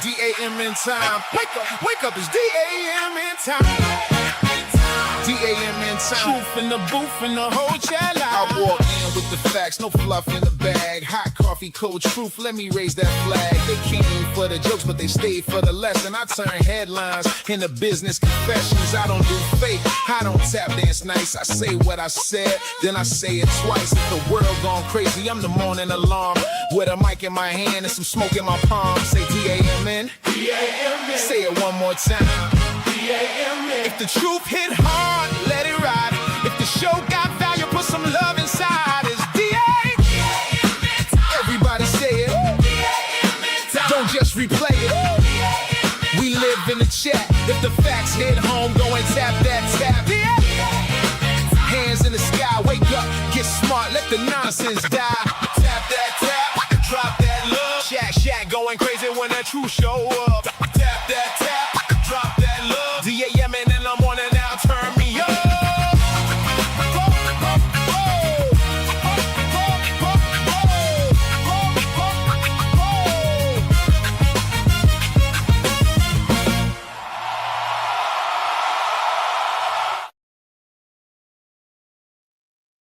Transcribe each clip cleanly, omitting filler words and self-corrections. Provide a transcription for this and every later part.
D.A.M.N time. Wake up, it's D.A.M.N time. D.A.M.N time. Truth in the booth and the whole chat line. I walk in with the facts, no fluff in the bag. Hot coffee, cold truth, let me raise that flag. They came for the jokes, but they stayed for the lesson. I turn headlines into business confessions. I don't do fake, I don't tap dance nice. I say what I said, then I say it twice. If the world gone crazy, I'm the morning alarm. With a mic in my hand and some smoke in my palm. Say D.A.M.N. D.A.M.N. Say it one more time. D.A.M.N. If the truth hit hard, let it ride. If the show got value, put some love inside. It's D.A.M.N. Everybody say it. D.A.M.N. Don't just replay it. We live in the chat. If the facts hit home, go and tap that tap. D.A.M.N. Hands in the sky, wake up, get smart, let the nonsense die. Tap that tap, drop that love. Shack going crazy when that truth show up. Tap that tap, drop that love. D.A.M.N. and I'm on it now, turn me up.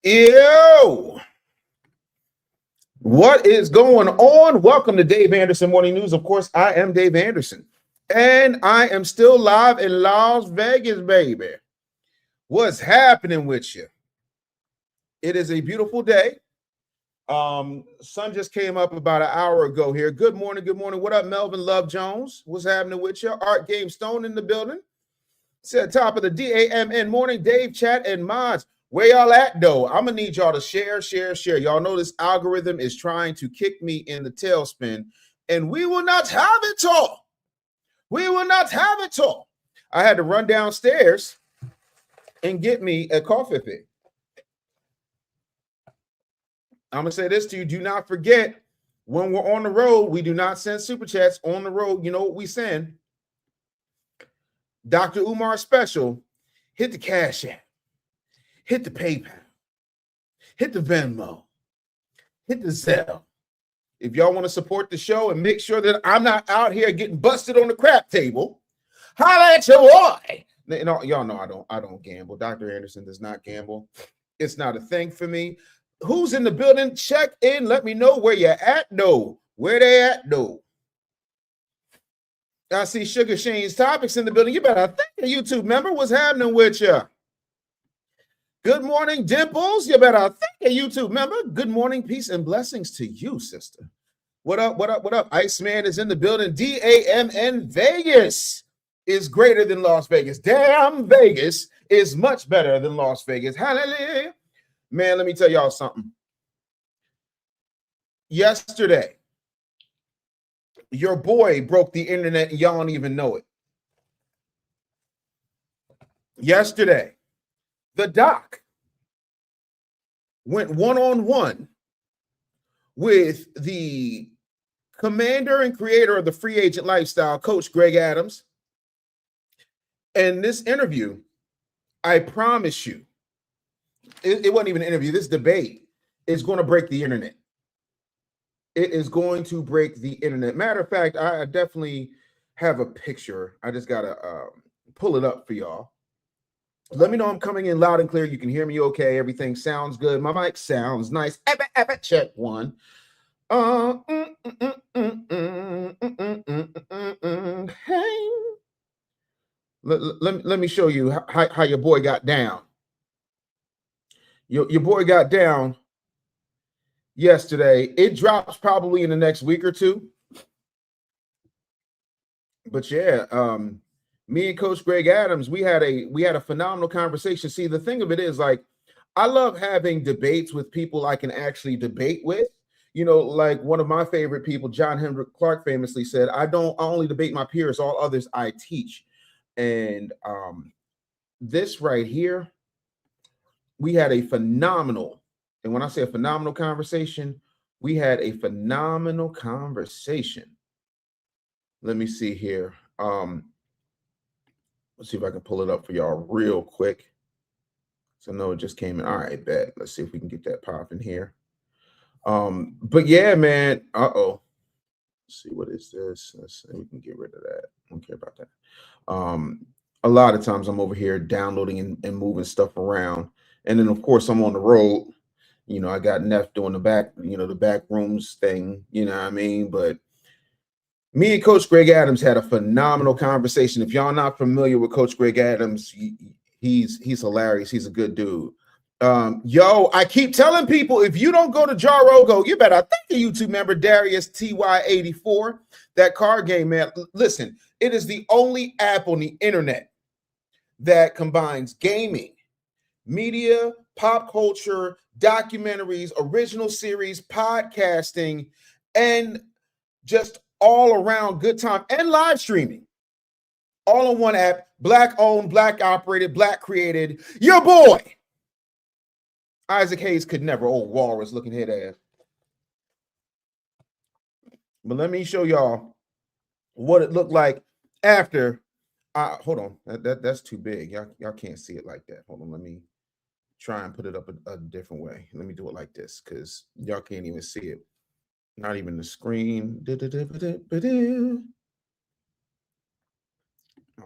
Yo, what is going on? Welcome to Dave Anderson Morning News. Of course, I am Dave Anderson, and I am still live in Las Vegas, baby. What's happening with you? It is a beautiful day. Sun just came up about an hour ago here. Good morning, good morning. What up, Melvin Love Jones? What's happening with you? Art Game Stone in the building. It's at the top of the D.A.M.N. morning. Dave, chat, and mods. Where y'all at, though? I'm going to need y'all to share. Y'all know this algorithm is trying to kick me in the tailspin, and we will not have it all. We will not have it all. I had to run downstairs and get me a coffee pick. I'm going to say this to you. Do not forget, when we're on the road, we do not send super chats on the road. You know what we send? Dr. Umar Special, hit the Cash App. Hit the PayPal, hit the Venmo, hit the ZELLE. If y'all want to support the show and make sure that I'm not out here getting busted on the crap table, holla at your boy. Y'all know I don't gamble. Dr. Anderson does not gamble. It's not a thing for me. Who's in the building? Check in. Let me know where you're at, though. Where they at, though. I see Sugar Shane's Topics in the building. You better thank a YouTube member. What's happening with you? Good morning, Dimples. You better thank a YouTube member. Good morning, peace and blessings to you, sister. What up, what up, what up? Iceman is in the building. D.A.M.N. Vegas is greater than Las Vegas. Damn, Vegas is much better than Las Vegas. Hallelujah. Man, let me tell y'all something. Yesterday, your boy broke the internet and y'all don't even know it. Yesterday, the doc went one-on-one with the commander and creator of the free agent lifestyle, Coach Greg Adams. And this interview, I promise you, it wasn't even an interview. This debate is going to break the internet. It is going to break the internet. Matter of fact, I definitely have a picture. I just got to pull it up for y'all. Let me know I'm coming in loud and clear. You can hear me okay. Everything sounds good. My mic sounds nice. Check one. Hey. Let me show you how your boy got down. Your boy got down yesterday. It drops probably in the next week or two. But yeah, me and Coach Greg Adams, we had a phenomenal conversation. See, the thing of it is, like, I love having debates with people I can actually debate with. You know, like one of my favorite people, John Henrik Clark, famously said, I only debate my peers, all others I teach. And this right here, we had a phenomenal, and when I say a phenomenal conversation, we had a phenomenal conversation. Let me see here. Let's see if I can pull it up for y'all real quick. So I know it just came in. All right, bet. Let's see if we can get that popping here. But yeah, man. Let's see, what is this? Let's see, we can get rid of that. I don't care about that. A lot of times I'm over here downloading and moving stuff around, and then of course I'm on the road. You know, I got Neff doing the back, the back rooms thing. You know what I mean? But me and Coach Greg Adams had a phenomenal conversation. If y'all not familiar with Coach Greg Adams, he's hilarious. He's a good dude. Yo, I keep telling people, if you don't go to Jarogo, you better thank the YouTube member Darius TY84. That card game, man. Listen, it is the only app on the internet that combines gaming, media, pop culture, documentaries, original series, podcasting, and just all around good time, and live streaming. All in one app, Black owned, Black operated, Black created. Your boy Isaac Hayes could never, old walrus looking head ass. But let me show y'all what it looked like after. Hold on, that's too big. Y'all can't see it like that. Hold on, let me try and put it up a different way. Let me do it like this, because y'all can't even see it. Not even the screen. I'll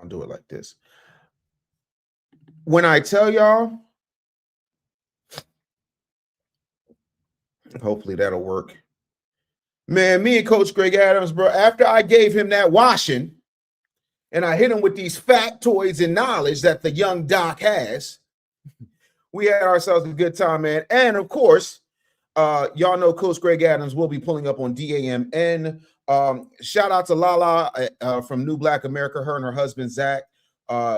do it like this. When I tell y'all, hopefully that'll work. Man, me and Coach Greg Adams, bro, after I gave him that washing and I hit him with these factoids and knowledge that the young doc has, we had ourselves a good time, man. And of course, y'all know Coach Greg Adams will be pulling up on D.A.M.N. Shout out to Lala from New Black America. Her and her husband, Zach,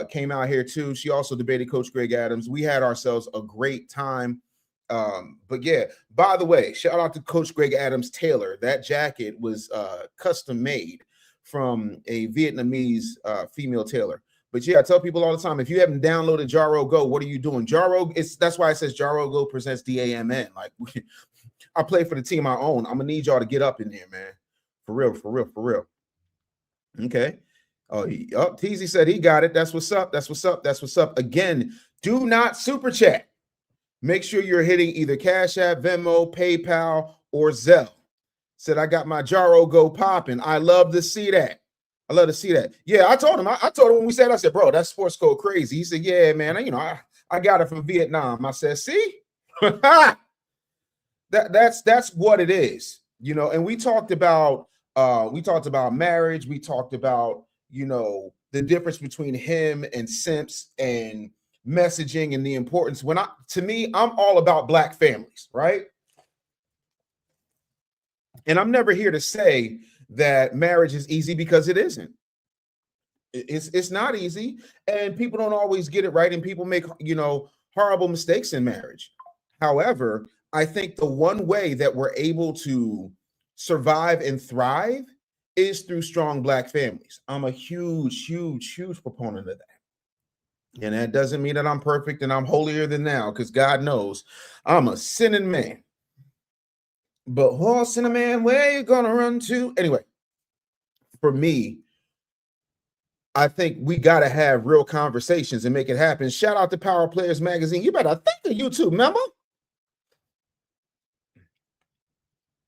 came out here too. She also debated Coach Greg Adams. We had ourselves a great time. But yeah, by the way, shout out to Coach Greg Adams Taylor. That jacket was custom made from a Vietnamese female tailor. But yeah, I tell people all the time, if you haven't downloaded Jaro Go, what are you doing? Jaro, that's why it says Jaro Go presents D.A.M.N. Like, I play for the team I own. I'm gonna need y'all to get up in there, man. For real, for real, for real. Okay. Oh, Teasy said he got it. That's what's up. That's what's up. That's what's up. Again, do not super chat. Make sure you're hitting either Cash App, Venmo, PayPal, or Zelle. Said I got my Jaro Go popping. I love to see that. I love to see that. Yeah, I told him. I told him when we said, I said, bro, that's sports code crazy. He said, yeah, man. I got it from Vietnam. I said, see, that's what it is, And we talked about marriage. We talked about the difference between him and simps and messaging and the importance. To me, I'm all about Black families, right? And I'm never here to say that marriage is easy, because it isn't. It's not easy, and people don't always get it right, and people make horrible mistakes in marriage. However, I think the one way that we're able to survive and thrive is through strong Black families. I'm a huge proponent of that. And that doesn't mean that I'm perfect and I'm holier than thou, because God knows I'm a sinning man. But horse in a man, where you gonna run to? Anyway, for me, I think we got to have real conversations and make it happen. Shout out to Power Players Magazine. You better thank the YouTube member.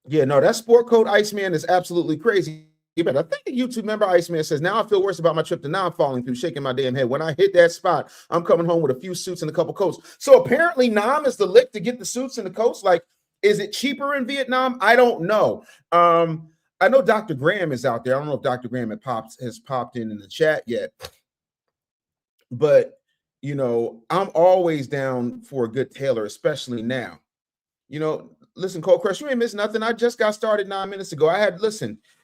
Yeah, no, that sport code Iceman is absolutely crazy. You better thank the YouTube member. Iceman says, now I feel worse about my trip to now I'm falling through, shaking my damn head. When I hit that spot, I'm coming home with a few suits and a couple coats. So apparently Nam is the lick to get the suits and the coats. Like, is it cheaper in Vietnam? I don't know. I know Dr. Graham is out there. I don't know if Dr. Graham has popped in the chat yet. But, I'm always down for a good tailor, especially now. Listen, Cold Crush, you ain't missing nothing. I just got started 9 minutes ago.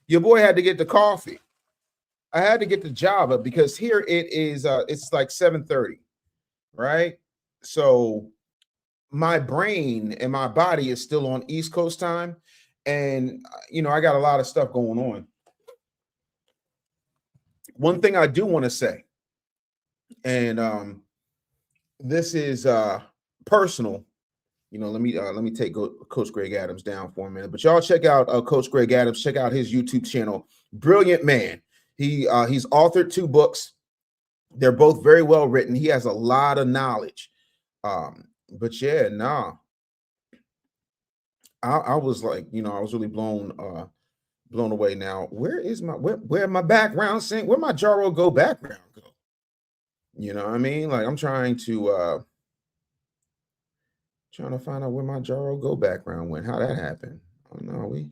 Your boy had to get the coffee. I had to get the job up, because here it is. It's like 7:30, right? So my brain and my body is still on East Coast time. And, I got a lot of stuff going on. One thing I do want to say, and this is personal. Let me take Coach Greg Adams down for a minute. But y'all check out Coach Greg Adams. Check out his YouTube channel. Brilliant man. He's authored 2 books. They're both very well written. He has a lot of knowledge. But yeah, nah. I was like, I was really blown away. Now, where my background sync? Where my Jaro Go background go? You know what I mean? Like I'm trying to find out where my Jaro Go background went. How that happened? Oh no, we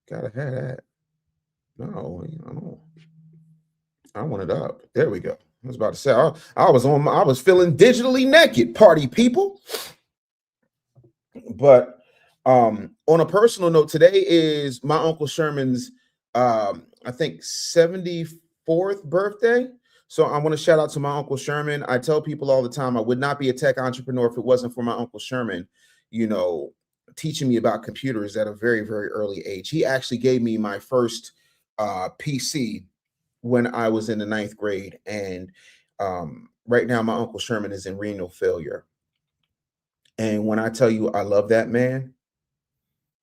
gotta have that. No, I want it up. There we go. I was about to say I was feeling digitally naked, party people. But on a personal note, today is my Uncle Sherman's I think 74th birthday. So I want to shout out to my Uncle Sherman. I tell people all the time I would not be a tech entrepreneur if it wasn't for my Uncle Sherman, teaching me about computers at a very, very early age. He actually gave me my first PC when I was in the 9th grade. And right now my Uncle Sherman is in renal failure. And when I tell you I love that man,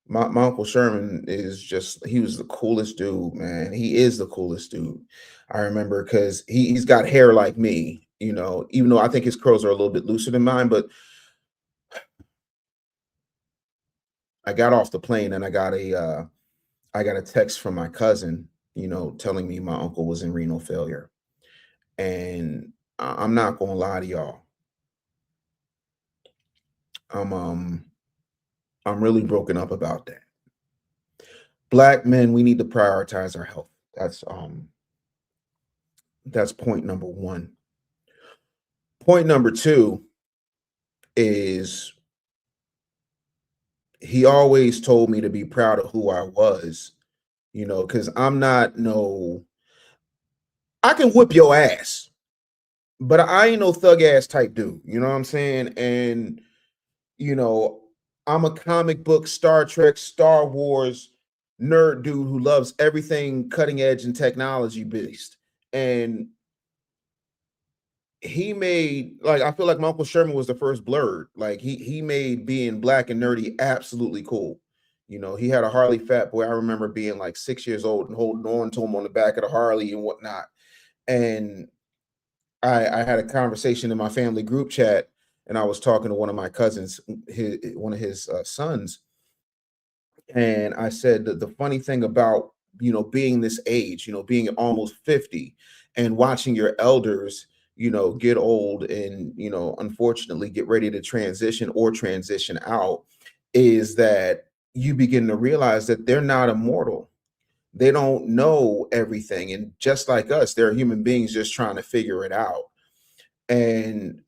my Uncle Sherman he was the coolest dude, man. He is the coolest dude. I remember because he's got hair like me, even though I think his curls are a little bit looser than mine. But I got off the plane and I got a text from my cousin, telling me my uncle was in renal failure. And I'm not gonna lie to y'all. I'm really broken up about that. Black men, we need to prioritize our health. That's point number one. Point number two is he always told me to be proud of who I was, because I'm not I can whip your ass, but I ain't no thug ass type dude. You know what I'm saying? And, I'm a comic book, Star Trek, Star Wars nerd dude who loves everything cutting edge and technology based. And he made, like, I feel like my Uncle Sherman was the first Blurred. Like he made being black and nerdy absolutely cool. He had a Harley Fat Boy. I remember being like 6 years old and holding on to him on the back of the Harley and whatnot. And I had a conversation in my family group chat, and I was talking to one of my cousins, one of his sons, and I said that the funny thing about being this age, being almost 50, and watching your elders, get old and unfortunately get ready to transition or transition out, is that you begin to realize that they're not immortal. They don't know everything, and just like us, they're human beings just trying to figure it out. And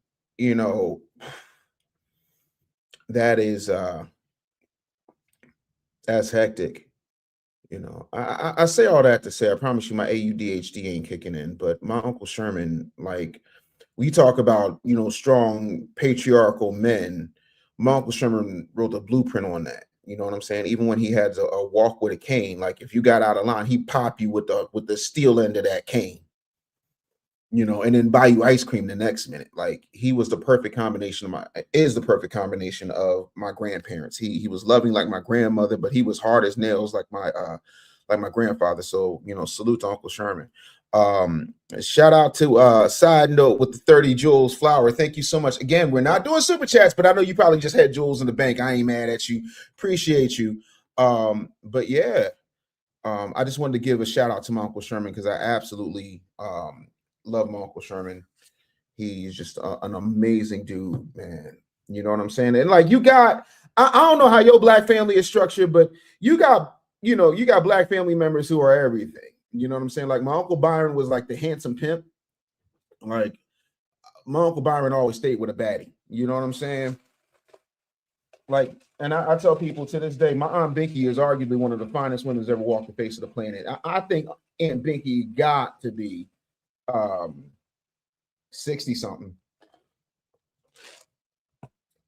that is that's hectic. I say all that to say I promise you my AUDHD ain't kicking in, but my Uncle Sherman, like, we talk about strong patriarchal men. My Uncle Sherman wrote a blueprint on that. You know what I'm saying? Even when he had a walk with a cane, like if you got out of line, he'd pop you with the steel end of that cane. And then buy you ice cream the next minute. Like he was the perfect combination of my grandparents. He was loving like my grandmother, but he was hard as nails like my grandfather. So, salute to Uncle Sherman. Shout out to side note with the 30 Jules flower. Thank you so much. Again, we're not doing super chats, but I know you probably just had Jules in the bank. I ain't mad at you. Appreciate you. But yeah, I just wanted to give a shout out to my Uncle Sherman because I absolutely love my Uncle Sherman. He's just an amazing dude, man. You know what I'm saying? And like I don't know how your black family is structured, but you got black family members who are everything. You know what I'm saying? Like my Uncle Byron was like the handsome pimp. Like my Uncle Byron always stayed with a baddie. You know what I'm saying? Like, and I tell people to this day, my Aunt Binky is arguably one of the finest women who's ever walked the face of the planet. I think Aunt Binky got to be 60 something,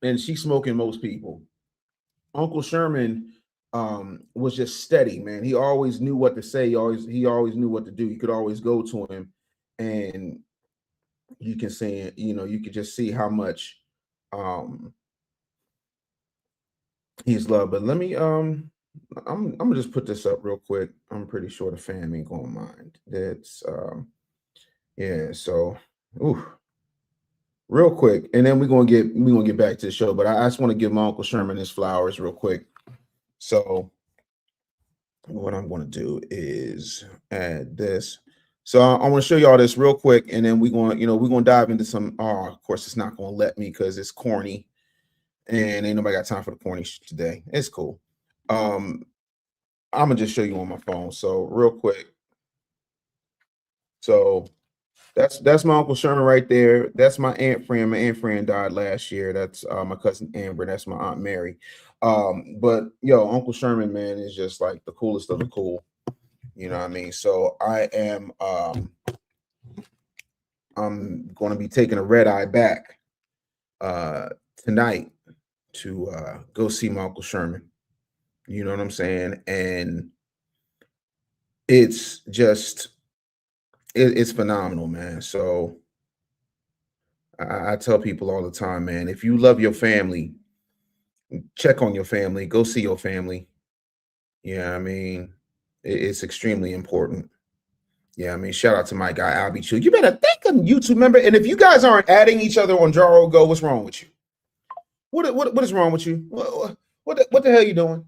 and she's smoking most people. Uncle Sherman was just steady, man. He always knew what to say. He always knew what to do. You could always go to him, and you can say, you could just see how much he's loved. But let me I'm gonna just put this up real quick. I'm pretty sure the fam ain't gonna mind. That's yeah. So, ooh, real quick, and then we're gonna get back to the show. But I just want to give my Uncle Sherman his flowers real quick. So what I'm going to do is add this. So I want to show y'all this real quick, and then we're going to dive into some. Oh, of course, it's not going to let me because it's corny, and ain't nobody got time for the corny shit today. It's cool. I'm gonna just show you on my phone. So real quick. So that's my Uncle Sherman right there. That's my Aunt Fran. My Aunt Fran died last year. That's my cousin Amber. That's my Aunt Mary. But yo, Uncle Sherman, man, is just like the coolest of the cool. You know what I mean? So I'm going to be taking a red eye back tonight to go see my Uncle Sherman. You know what I'm saying? And it's just it's phenomenal, man. So I tell people all the time, man, if you love your family, check on your family, go see your family. Yeah, I mean, it's extremely important. Yeah, I mean, shout out to my guy Albie Chu. You better thank a YouTube member. And if you guys aren't adding each other on Jaro Go, what's wrong with you? What is wrong with you? What the hell are you doing?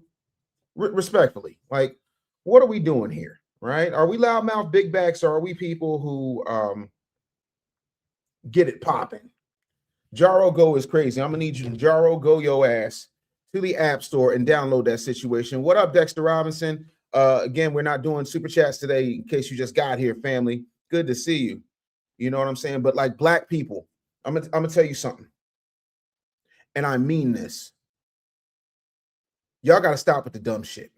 Respectfully, like, what are we doing here? Right? Are we loudmouth big backs, or are we people who get it popping? Jaro Go is crazy. I'm gonna need you to Jaro Go your ass to the App Store and download that situation. What up, Dexter Robinson? Again, we're not doing super chats today in case you just got here, family. Good to see you. You know what I'm saying? But like black people, I'm gonna tell you something, and I mean this. Y'all gotta stop with the dumb shit.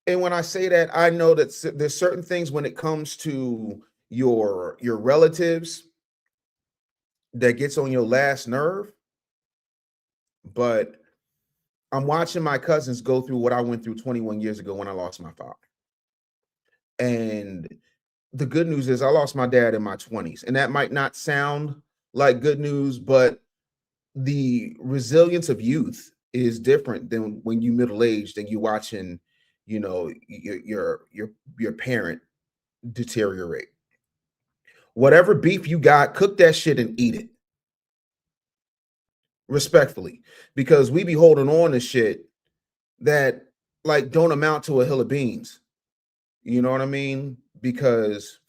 And when I say that, I know that there's certain things when it comes to your relatives that gets on your last nerve. But I'm watching my cousins go through what I went through 21 years ago when I lost my father. And the good news is I lost my dad in my 20s. And that might not sound like good news, but the resilience of youth is different than when you middle-aged and you watching, you know, your parent deteriorate. Whatever beef you got, cook that shit and eat it. Respectfully, because we be holding on to shit that like don't amount to a hill of beans. You know what I mean? Because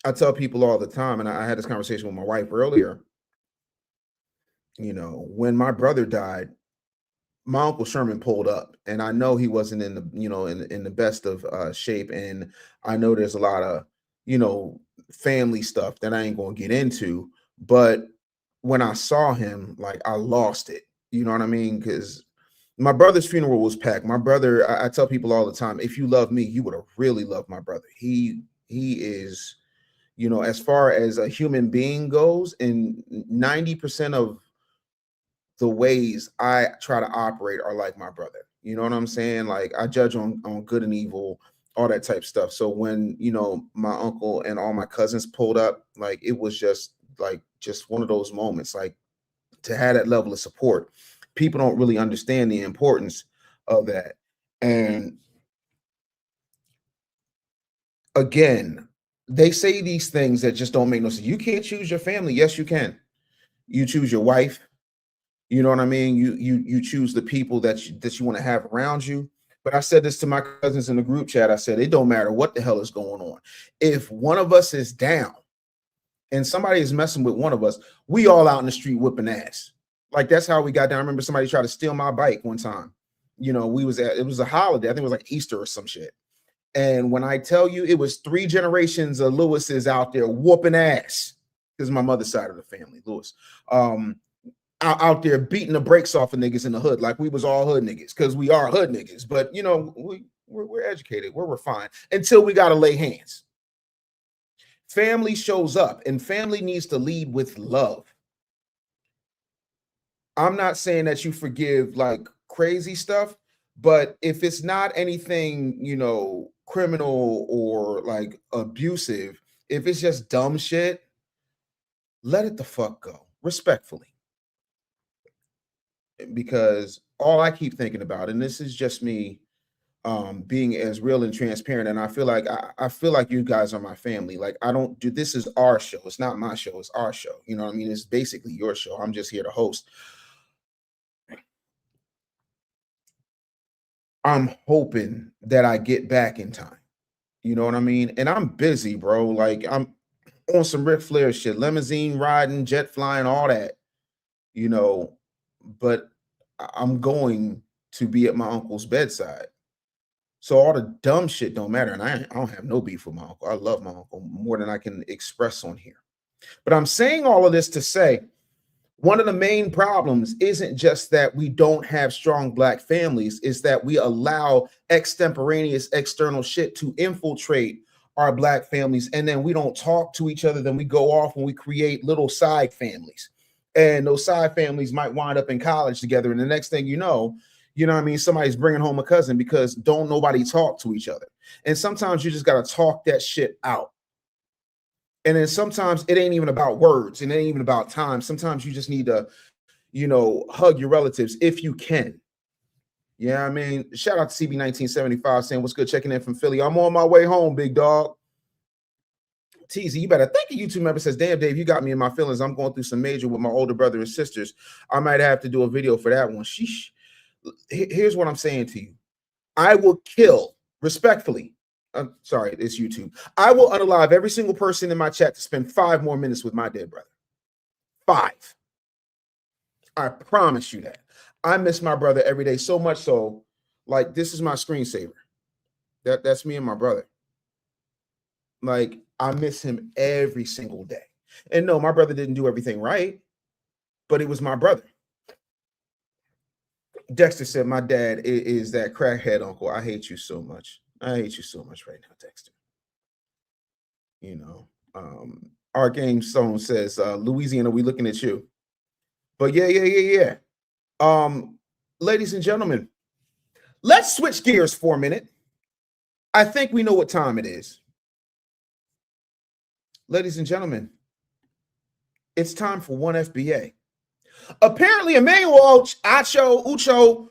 I tell people all the time, and I had this conversation with my wife earlier. You know, when my brother died, my Uncle Sherman pulled up, and I know he wasn't in the, you know, in the best of shape, and I know there's a lot of, you know, family stuff that I ain't gonna get into, but when I saw him, like I lost it. You know what I mean? Because my brother's funeral was packed. My brother, I tell people all the time, if you love me, you would have really loved my brother. He is, you know, as far as a human being goes, in 90% of the ways I try to operate are like my brother. You know what I'm saying? Like I judge on good and evil, all that type stuff. So when, you know, my uncle and all my cousins pulled up, like it was just one of those moments, like to have that level of support. People don't really understand the importance of that. And again, they say these things that just don't make no sense. You can't choose your family. Yes, you can. You choose your wife. You know what I mean? You choose the people that you want to have around you. But I said this to my cousins in the group chat. I said, it don't matter what the hell is going on. If one of us is down and somebody is messing with one of us, we all out in the street whipping ass. Like that's how we got down. I remember somebody tried to steal my bike one time. You know, it was a holiday. I think it was like Easter or some shit. And when I tell you, it was 3 generations of Lewis's out there whooping ass. This is my mother's side of the family, Lewis. Out there beating the brakes off of niggas in the hood, like we was all hood niggas, because we are hood niggas. But you know, we're educated, we're refined until we gotta lay hands. Family shows up, and family needs to lead with love. I'm not saying that you forgive like crazy stuff, but if it's not anything, you know, criminal or like abusive, if it's just dumb shit, let it the fuck go, respectfully. Because all I keep thinking about, and this is just me being as real and transparent. And I feel like I feel like you guys are my family. Like I don't do this is our show. It's not my show. It's our show. You know what I mean? It's basically your show. I'm just here to host. I'm hoping that I get back in time. You know what I mean? And I'm busy, bro. Like I'm on some Ric Flair shit, limousine riding, jet flying, all that, you know, but I'm going to be at my uncle's bedside. So all the dumb shit don't matter. And I don't have no beef with my uncle. I love my uncle more than I can express on here. But I'm saying all of this to say, one of the main problems isn't just that we don't have strong Black families, is that we allow extemporaneous external shit to infiltrate our Black families. And then we don't talk to each other. Then we go off and we create little side families. And those side families might wind up in college together. And the next thing you know what I mean? Somebody's bringing home a cousin because don't nobody talk to each other. And sometimes you just got to talk that shit out. And then sometimes it ain't even about words and it ain't even about time. Sometimes you just need to, you know, hug your relatives if you can. Yeah, I mean, shout out to CB1975 saying, what's good, checking in from Philly. I'm on my way home, big dog. Teasy, you better thank a YouTube member says, damn, Dave, you got me in my feelings. I'm going through some major with my older brother and sisters. I might have to do a video for that one. Sheesh. Here's what I'm saying to you. I will kill, respectfully, I'm sorry, it's YouTube. I will unalive every single person in my chat to spend 5 more minutes with my dead brother. 5. I promise you that. I miss my brother every day, so much so, like, this is my screensaver. That's me and my brother. Like, I miss him every single day. And no, my brother didn't do everything right, but it was my brother. Dexter said, my dad is that crackhead uncle. I hate you so much. I hate you so much right now, Dexter. You know, our game zone says, Louisiana, we looking at you. But yeah. Ladies and gentlemen, let's switch gears for a minute. I think we know what time it is. Ladies and gentlemen, it's time for one FBA. Apparently, Emmanuel Ucho,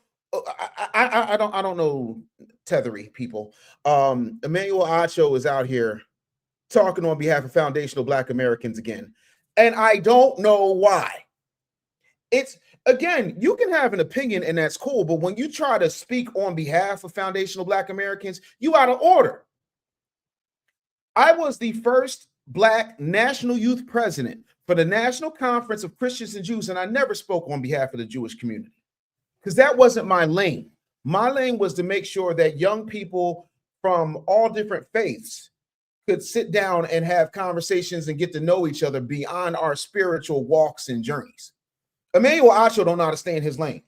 I don't know tethery people. Emmanuel Acho is out here talking on behalf of foundational Black Americans again, and I don't know why. It's again, you can have an opinion and that's cool, but when you try to speak on behalf of foundational Black Americans, you out of order. I was the first Black national youth president for the National Conference of Christians and Jews, and I never spoke on behalf of the Jewish community because that wasn't my lane. My lane was to make sure that young people from all different faiths could sit down and have conversations and get to know each other beyond our spiritual walks and journeys. Emmanuel Acho don't know how to stay in his lane.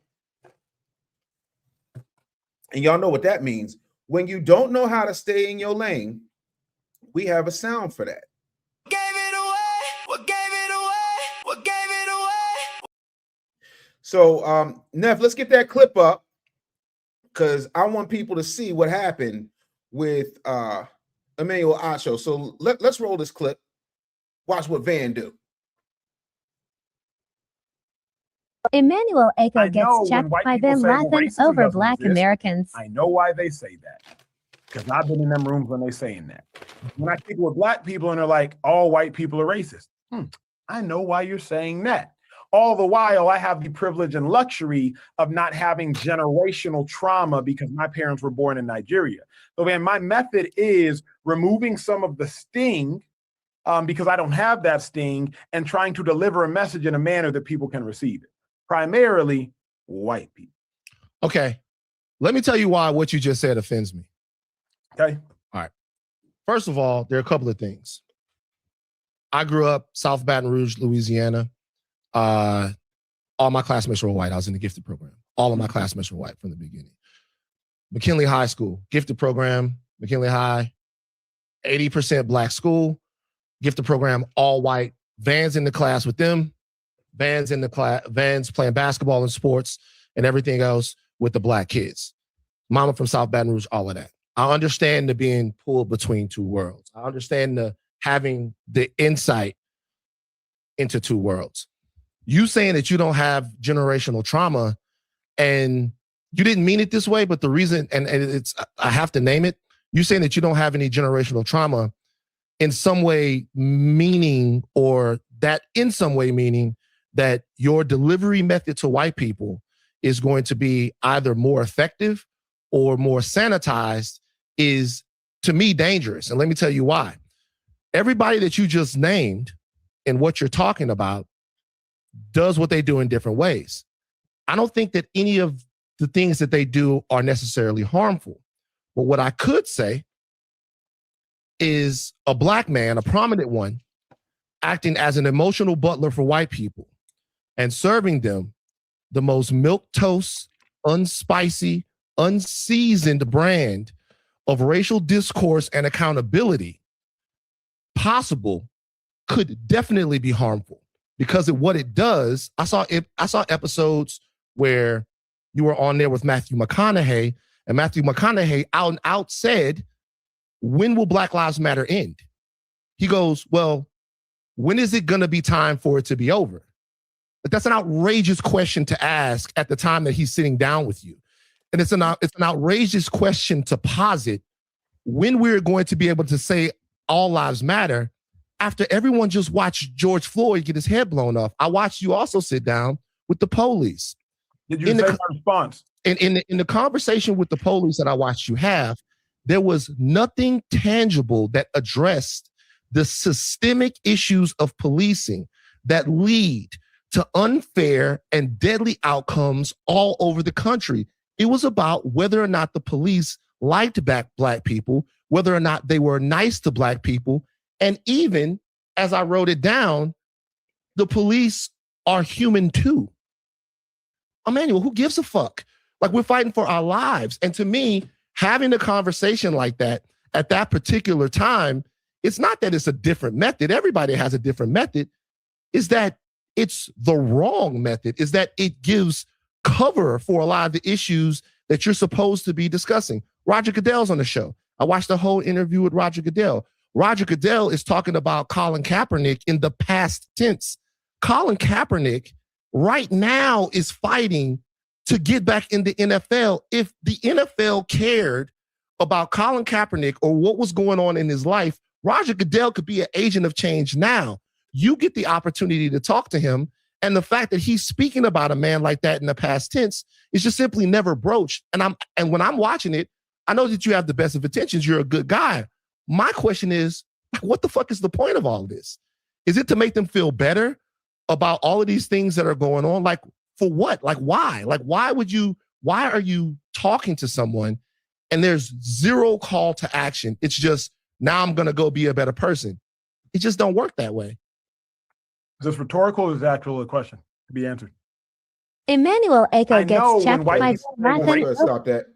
And y'all know what that means. When you don't know how to stay in your lane, we have a sound for that. Gave it away. What gave it away? What gave it away? So, Neff, let's get that clip up because I want people to see what happened with Emmanuel Acho. So let's roll this clip. Watch what Van do. Emmanuel Acho gets checked by Lathan over Black Americans. I know why they say that because I've been in them rooms when they're saying that. When I speak with Black people and they're like, all white people are racist. I know why you're saying that. All the while, I have the privilege and luxury of not having generational trauma because my parents were born in Nigeria. So, man, my method is removing some of the sting because I don't have that sting and trying to deliver a message in a manner that people can receive it. Primarily white people. Okay. Let me tell you why what you just said offends me. Okay. All right. First of all, there are a couple of things. I grew up South Baton Rouge, Louisiana. All my classmates were white. I was in the gifted program. All of my classmates were white from the beginning. McKinley High School, gifted program, McKinley High, 80% Black school, gifted program, all white. Vans in the class with them. Vans in the class, Vans playing basketball and sports and everything else with the Black kids. Mama from South Baton Rouge, all of that. I understand the being pulled between two worlds. I understand the having the insight into two worlds. You saying that you don't have generational trauma and you didn't mean it this way, but the reason, and it's, I have to name it, you're saying that you don't have any generational trauma in some way, meaning, or that in some way meaning that your delivery method to white people is going to be either more effective or more sanitized is, to me, dangerous. And let me tell you why. Everybody that you just named and what you're talking about does what they do in different ways. I don't think that any of the things that they do are necessarily harmful. But what I could say is a black man, a prominent one, acting as an emotional butler for white people and serving them the most milquetoast, unspicy, unseasoned brand of racial discourse and accountability possible could definitely be harmful, because of what it does. I saw episodes where you were on there with Matthew McConaughey, and Matthew McConaughey out and out said, when will Black Lives Matter end? He goes, well, when is it going to be time for it to be over? But that's an outrageous question to ask at the time that he's sitting down with you. And it's an outrageous question to posit when we're going to be able to say all lives matter after everyone just watched George Floyd get his head blown off. I watched you also sit down with the police. Did you say my response? In the conversation with the police that I watched you have, there was nothing tangible that addressed the systemic issues of policing that lead to unfair and deadly outcomes all over the country. It was about whether or not the police liked black people, whether or not they were nice to black people. And even, as I wrote it down, the police are human too. Emmanuel, who gives a fuck? Like, we're fighting for our lives. And to me, having a conversation like that at that particular time, it's not that it's a different method. Everybody has a different method. Is that it's the wrong method, is that it gives cover for a lot of the issues that you're supposed to be discussing. Roger Goodell's on the show. I watched the whole interview with Roger Goodell. Roger Goodell is talking about Colin Kaepernick in the past tense. Colin Kaepernick right now is fighting to get back in the NFL. If the NFL cared about Colin Kaepernick or what was going on in his life, Roger Goodell could be an agent of change now. You get the opportunity to talk to him, and the fact that he's speaking about a man like that in the past tense is just simply never broached. And when I'm watching it, I know that you have the best of intentions. You're a good guy. My question is, what the fuck is the point of all of this? Is it to make them feel better about all of these things that are going on? Like, for what? Like, why? Like, why are you talking to someone and there's zero call to action? It's just, now I'm going to go be a better person. It just don't work that way. Is this rhetorical, or is that actually a question to be answered? Emmanuel Echo gets checked by Lathan. Stop that.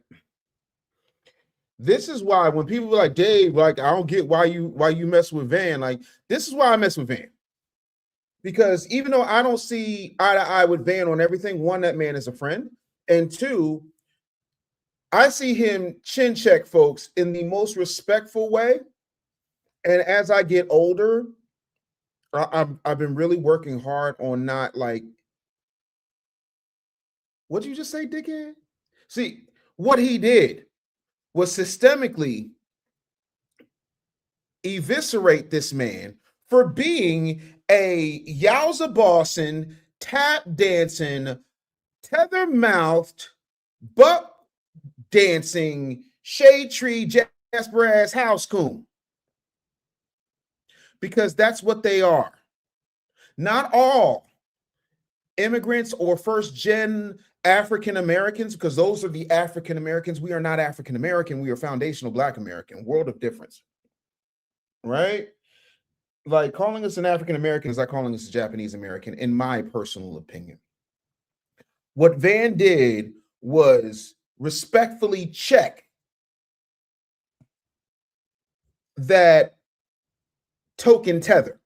This is why when people are like, Dave, like, I don't get why you mess with Van. Like, this is why I mess with Van. Because even though I don't see eye to eye with Van on everything, one, that man is a friend. And two, I see him chin check folks in the most respectful way. And as I get older, I've been really working hard on not like, what did you just say, dickhead? See, what he did was systemically eviscerate this man for being a yowza bossing, tap dancing, tether mouthed, buck dancing, shade tree, Jasper ass house coon. Because that's what they are. Not all immigrants or first gen African Americans, because those are the African Americans. We are not African American. We are foundational Black American. World of difference. Right? Like, calling us an African American is like calling us a Japanese American, in my personal opinion. What Van did was respectfully check that token tether.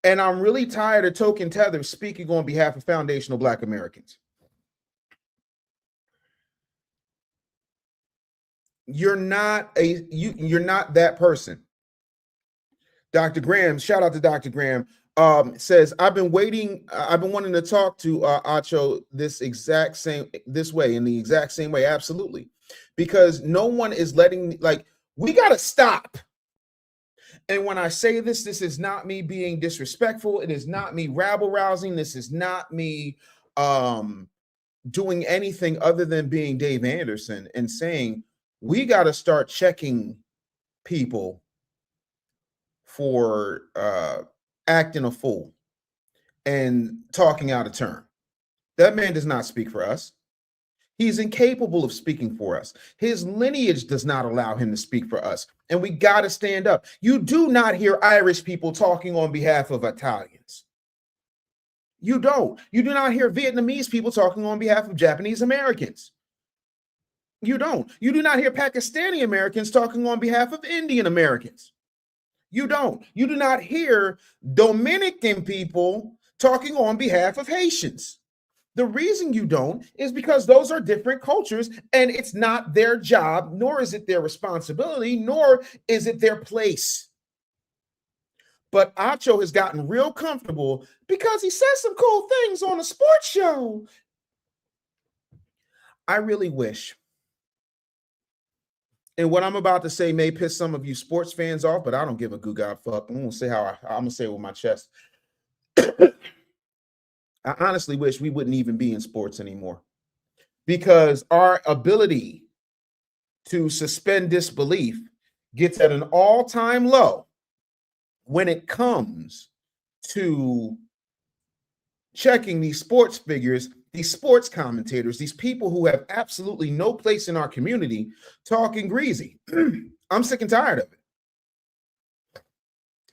And I'm really tired of token tether speaking on behalf of foundational Black Americans. You're not that person. Dr. Graham, shout out to Dr. Graham. Says, I've been wanting to talk to Acho this way, in the exact same way. Absolutely. Because no one is letting, like, we got to stop. And when I say this, this is not me being disrespectful. It is not me rabble rousing. This is not me doing anything other than being Dave Anderson and saying, we got to start checking people for acting a fool and talking out of turn. That man does not speak for us. He's incapable of speaking for us. His lineage does not allow him to speak for us. And we got to stand up. You do not hear Irish people talking on behalf of Italians. You don't. You do not hear Vietnamese people talking on behalf of Japanese Americans. You don't. You do not hear Pakistani Americans talking on behalf of Indian Americans. You don't. You do not hear Dominican people talking on behalf of Haitians. The reason you don't is because those are different cultures, and it's not their job, nor is it their responsibility, nor is it their place. But Acho has gotten real comfortable because he says some cool things on a sports show. I really wish, and what I'm about to say may piss some of you sports fans off, but I don't give a goo god fuck. I'm gonna say it with my chest. I honestly wish we wouldn't even be in sports anymore, because our ability to suspend disbelief gets at an all-time low when it comes to checking these sports figures, these sports commentators, these people who have absolutely no place in our community talking greasy. I'm sick and tired of it.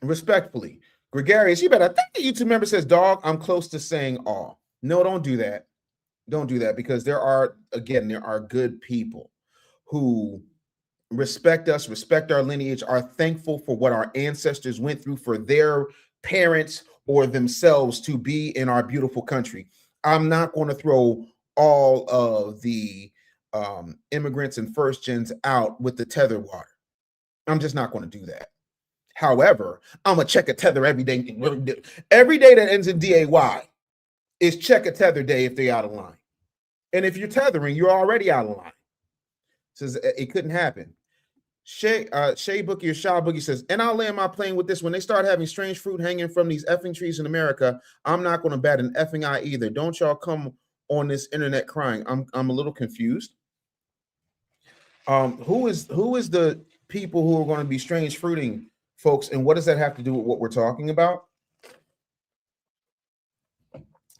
Respectfully. Gregarious, you better think the YouTube member says, dog, I'm close to saying all. No, don't do that. Don't do that, because there are good people who respect us, respect our lineage, are thankful for what our ancestors went through for their parents or themselves to be in our beautiful country. I'm not going to throw all of the immigrants and first gens out with the tether water. I'm just not going to do that. However, I'm going to check a tether every day. Every day that ends in DAY is check a tether day if they're out of line. And if you're tethering, you're already out of line. Says it couldn't happen. Shay Bookie or Shaw Boogie says, and I'll land my plane with this. When they start having strange fruit hanging from these effing trees in America, I'm not going to bat an effing eye either. Don't y'all come on this internet crying. I'm a little confused. Who is the people who are going to be strange fruiting, folks, and what does that have to do with what we're talking about?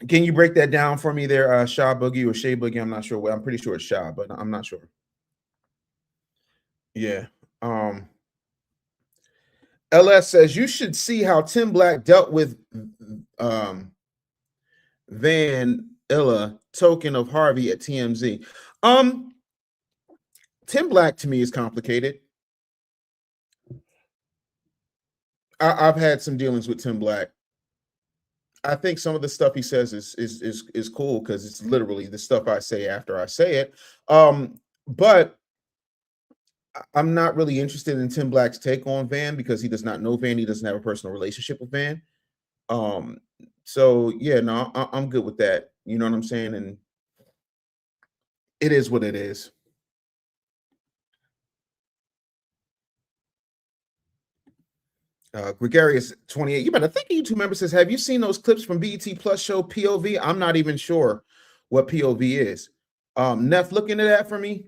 Can you break that down for me there, Shaw Boogie or Shay Boogie? I'm not sure. I'm pretty sure it's Shaw, but I'm not sure. Yeah. LS says you should see how Tim Black dealt with Van Illa, token of Harvey at TMZ. Tim Black to me is complicated. I've had some dealings with Tim Black. I think some of the stuff he says is cool because it's literally the stuff I say after I say it. But I'm not really interested in Tim Black's take on Van because he does not know Van. He doesn't have a personal relationship with Van. So yeah, no, I'm good with that. You know what I'm saying? And it is what it is. Gregarious 28. You better think a YouTube member says, have you seen those clips from BET Plus show POV? I'm not even sure what POV is. Neff, look into that for me.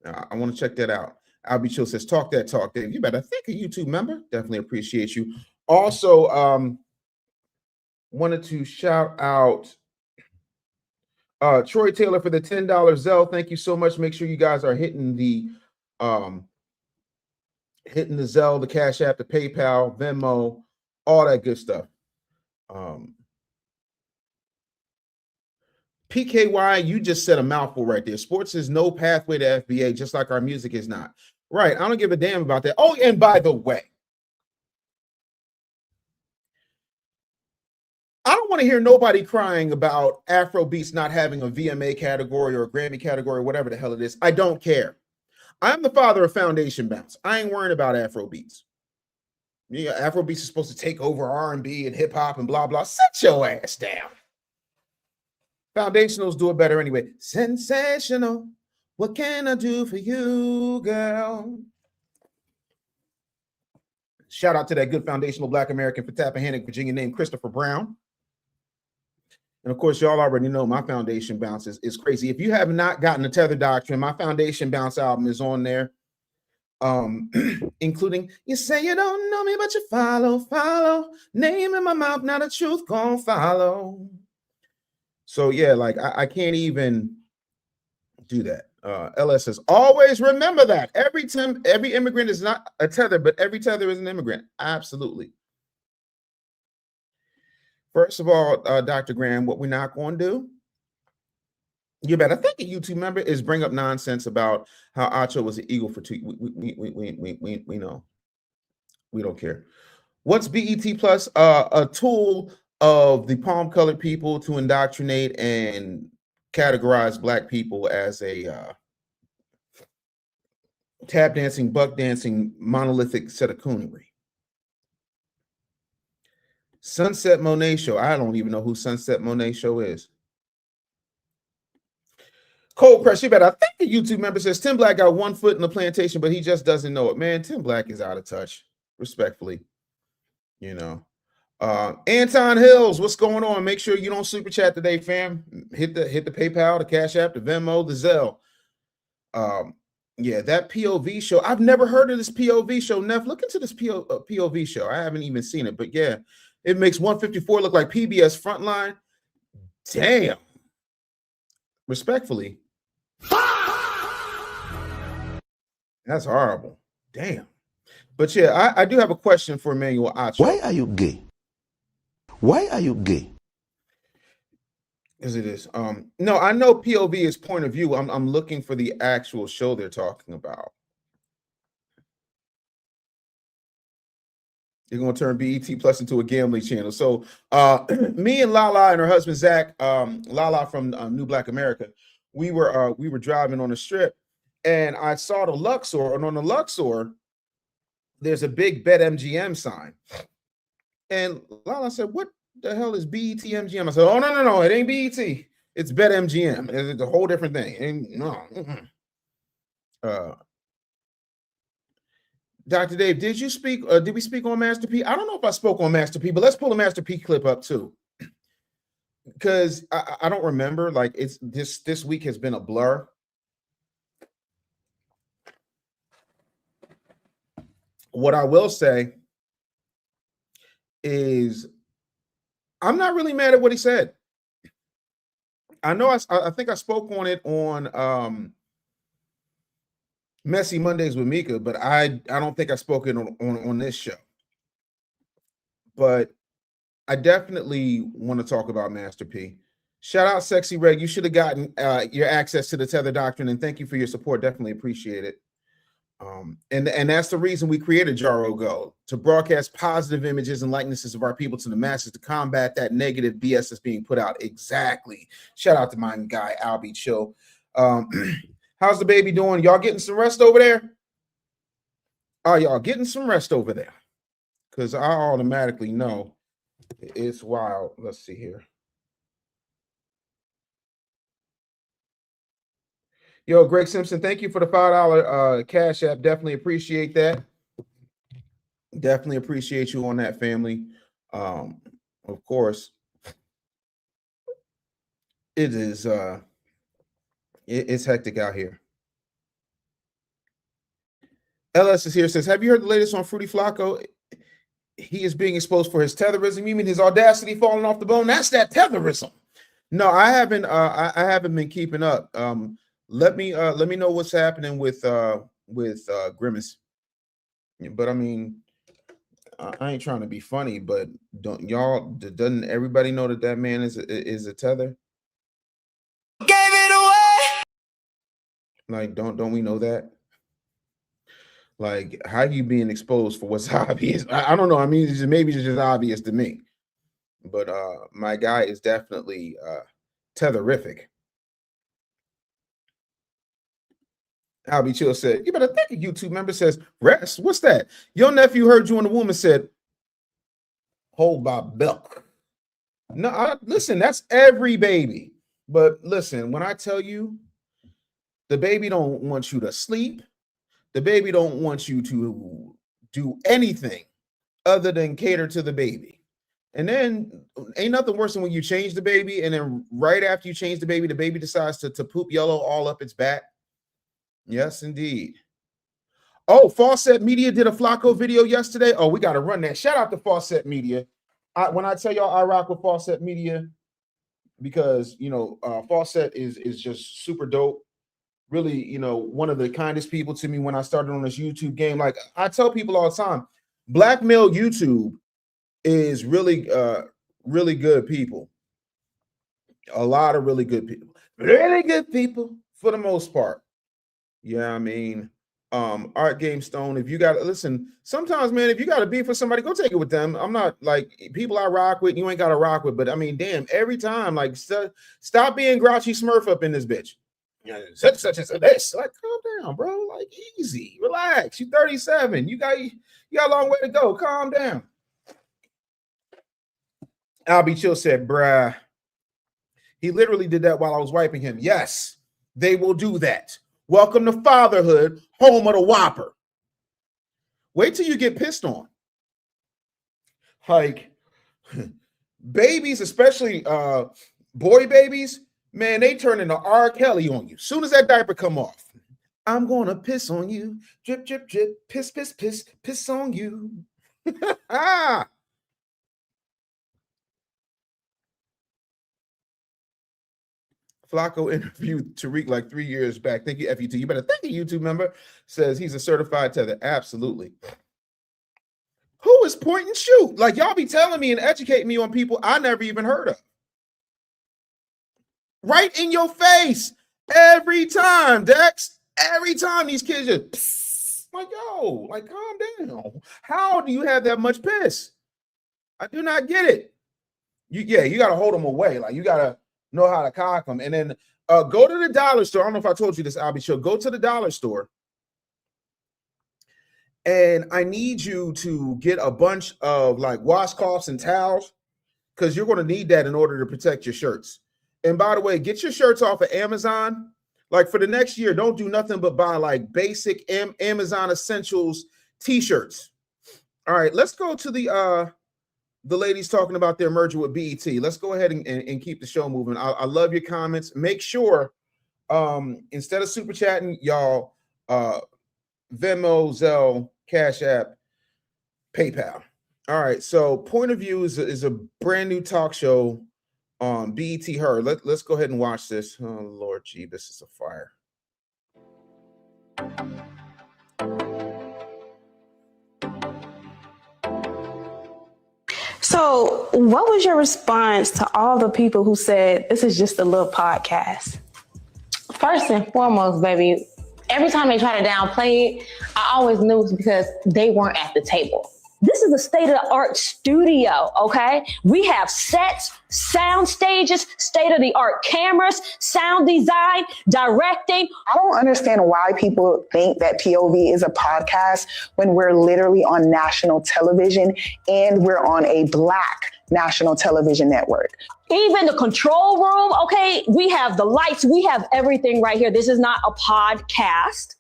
I want to check that out. Albie Chill says, talk that talk, Dave. You better think a YouTube member. Definitely appreciate you. Also, wanted to shout out Troy Taylor for the $10 Zelle. Thank you so much. Make sure you guys are hitting the Zelle, the Cash App, the PayPal, Venmo, all that good stuff. PKY, you just said a mouthful right there. Sports is no pathway to FBA, just like our music is not. Right. I don't give a damn about that. Oh, and by the way, I don't want to hear nobody crying about Afro beats not having a VMA category or a Grammy category, whatever the hell it is. I don't care. I'm the father of Foundation Bounce. I ain't worrying about Afro beats. Yeah, Afrobeats is supposed to take over R&B and hip hop and blah blah. Sit your ass down. Foundationals do it better anyway. Sensational. What can I do for you, girl? Shout out to that good foundational Black American for Tappahannock, Virginia named Christopher Brown. And of course, y'all already know my foundation bounce is crazy. If you have not gotten the Tether Doctrine, my foundation bounce album is on there. Including you say you don't know me, but you follow. Name in my mouth, now the truth gon' follow. So yeah, like I can't even do that. LS says, always remember that every immigrant is not a tether, but every tether is an immigrant. Absolutely. First of all, Dr. Graham, what we're not going to do, you better think a YouTube member is bring up nonsense about how Acho was an eagle for 2. We know. We don't care. What's BET Plus? A tool of the palm-colored people to indoctrinate and categorize Black people as a tap dancing, buck dancing, monolithic set of coonery. Sunset Monet Show. I don't even know who Sunset Monet Show is. Cold Crush, you better. I think the YouTube member says Tim Black got 1 foot in the plantation, but he just doesn't know it. Man, Tim Black is out of touch, respectfully. You know. Anton Hills, what's going on? Make sure you don't super chat today, fam. Hit the PayPal, the Cash App, the Venmo, the Zelle. Yeah, that POV show. I've never heard of this POV show. Neff, look into this POV show. I haven't even seen it, but yeah, it makes 154 look like PBS Frontline. Damn. Respectfully. That's horrible. Damn. But yeah, I do have a question for Emmanuel Acho. Why are you gay? Why are you gay? As it is. No, I know POV is point of view. I'm looking for the actual show they're talking about. They're gonna turn BET Plus into a gambling channel. So me and Lala and her husband Zach, Lala from New Black America, we were driving on the strip, and I saw the Luxor, and on the Luxor, there's a big BetMGM sign. And Lala said, "What the hell is BETMGM?" I said, "Oh no, it ain't BET. It's BetMGM. It's a whole different thing." And no. Dr. Dave, did you speak? Did we speak on Master P? I don't know if I spoke on Master P, but let's pull a Master P clip up too, because I don't remember. Like it's this week has been a blur. What I will say is, I'm not really mad at what he said. I know I think I spoke on it on Messy Mondays with Mika, but I don't think I spoke it on this show. But I definitely want to talk about Master P. Shout out Sexy Reg. You should have gotten your access to the Tether Doctrine, and thank you for your support. Definitely appreciate it. And that's the reason we created Jaro Go, to broadcast positive images and likenesses of our people to the masses, to combat that negative BS that's being put out. Exactly. Shout out to my guy Albie Chill. How's the baby doing? Y'all getting some rest over there? Are y'all getting some rest over there? Because I automatically know it's wild. Let's see here. Yo, Greg Simpson, thank you for the $5 Cash App. Definitely appreciate that. Definitely appreciate you on that, family. Of course, it is it's hectic out here. LS is here, says, have you heard the latest on Fruity Flakko? He is being exposed for his tetherism. You mean his audacity falling off the bone? That's that tetherism. No, I haven't been keeping up. Let me know what's happening with Grimace. But I mean, I ain't trying to be funny, but doesn't everybody know that man is a tether? Gave it away. Like, don't we know that? Like, how you being exposed for what's obvious? I don't know. I mean, maybe it's just obvious to me. But my guy is definitely tetherific. Albie Chill said, you better think a YouTube member says, rest. What's that? Your nephew heard you in the womb and said, hold my milk. No, listen, that's every baby. But listen, when I tell you, the baby don't want you to sleep. The baby don't want you to do anything other than cater to the baby. And then ain't nothing worse than when you change the baby, and then right after you change the baby decides to poop yellow all up its back. Yes, indeed. Oh, Falsehoods Media did a Flakko video yesterday. Oh, we got to run that. Shout out to Falsehoods Media. When I tell y'all I rock with Falsehoods Media, because, you know, Falsehoods is just super dope. Really, you know, one of the kindest people to me when I started on this YouTube game. Like I tell people all the time, blackmail YouTube is really, really good people. A lot of really good people. Really good people for the most part. Yeah, I mean, Art Game Stone, if you got to listen, sometimes, man, if you got to beef for somebody, go take it with them. I'm not like people I rock with, you ain't got to rock with, but I mean, damn, every time, like, stop being grouchy Smurf up in this bitch. Such as this. Like, calm down, bro. Like, easy, relax. You 37. You got a long way to go. Calm down. Albie Chill said, bruh. He literally did that while I was wiping him. Yes, they will do that. Welcome to fatherhood, home of the Whopper. Wait till you get pissed on. Like, babies, especially boy babies, man, they turn into R. Kelly on you. Soon as that diaper come off, I'm gonna piss on you. Drip, drip, drip, piss, piss, piss, piss on you. Ah. Flakko interviewed Tariq like 3 years back. Thank you, FUT. You better thank a YouTube member. Says he's a certified tether. Absolutely. Who is point and shoot? Like, y'all be telling me and educating me on people I never even heard of. Right in your face. Every time, Dex. Every time these kids just psst, like, yo, like, calm down. How do you have that much piss? I do not get it. You got to hold them away. Like, you got to know how to cock them. And then go to the dollar store. I don't know if I told you this, Albie Show. Go to the dollar store. And I need you to get a bunch of like washcloths and towels, because you're going to need that in order to protect your shirts. And by the way, get your shirts off of Amazon. Like for the next year, don't do nothing but buy like basic Amazon Essentials t-shirts. All right, let's go to the ladies talking about their merger with BET. Let's go ahead and keep the show moving. I love your comments. Make sure instead of super chatting, y'all Venmo, ZELLE, Cash App, PayPal. All right, so Point of View is a brand new talk show on BET Her. Let's go ahead and watch this. Oh Lord, gee, this is a fire. So what was your response to all the people who said this is just a little podcast? First and foremost, baby, every time they try to downplay it, I always knew it was because they weren't at the table. This is a state-of-the-art studio, okay? We have sets, sound stages, state-of-the-art cameras, sound design, directing. I don't understand why people think that POV is a podcast when we're literally on national television and we're on a Black national television network. Even the control room, okay? We have the lights, we have everything right here. This is not a podcast.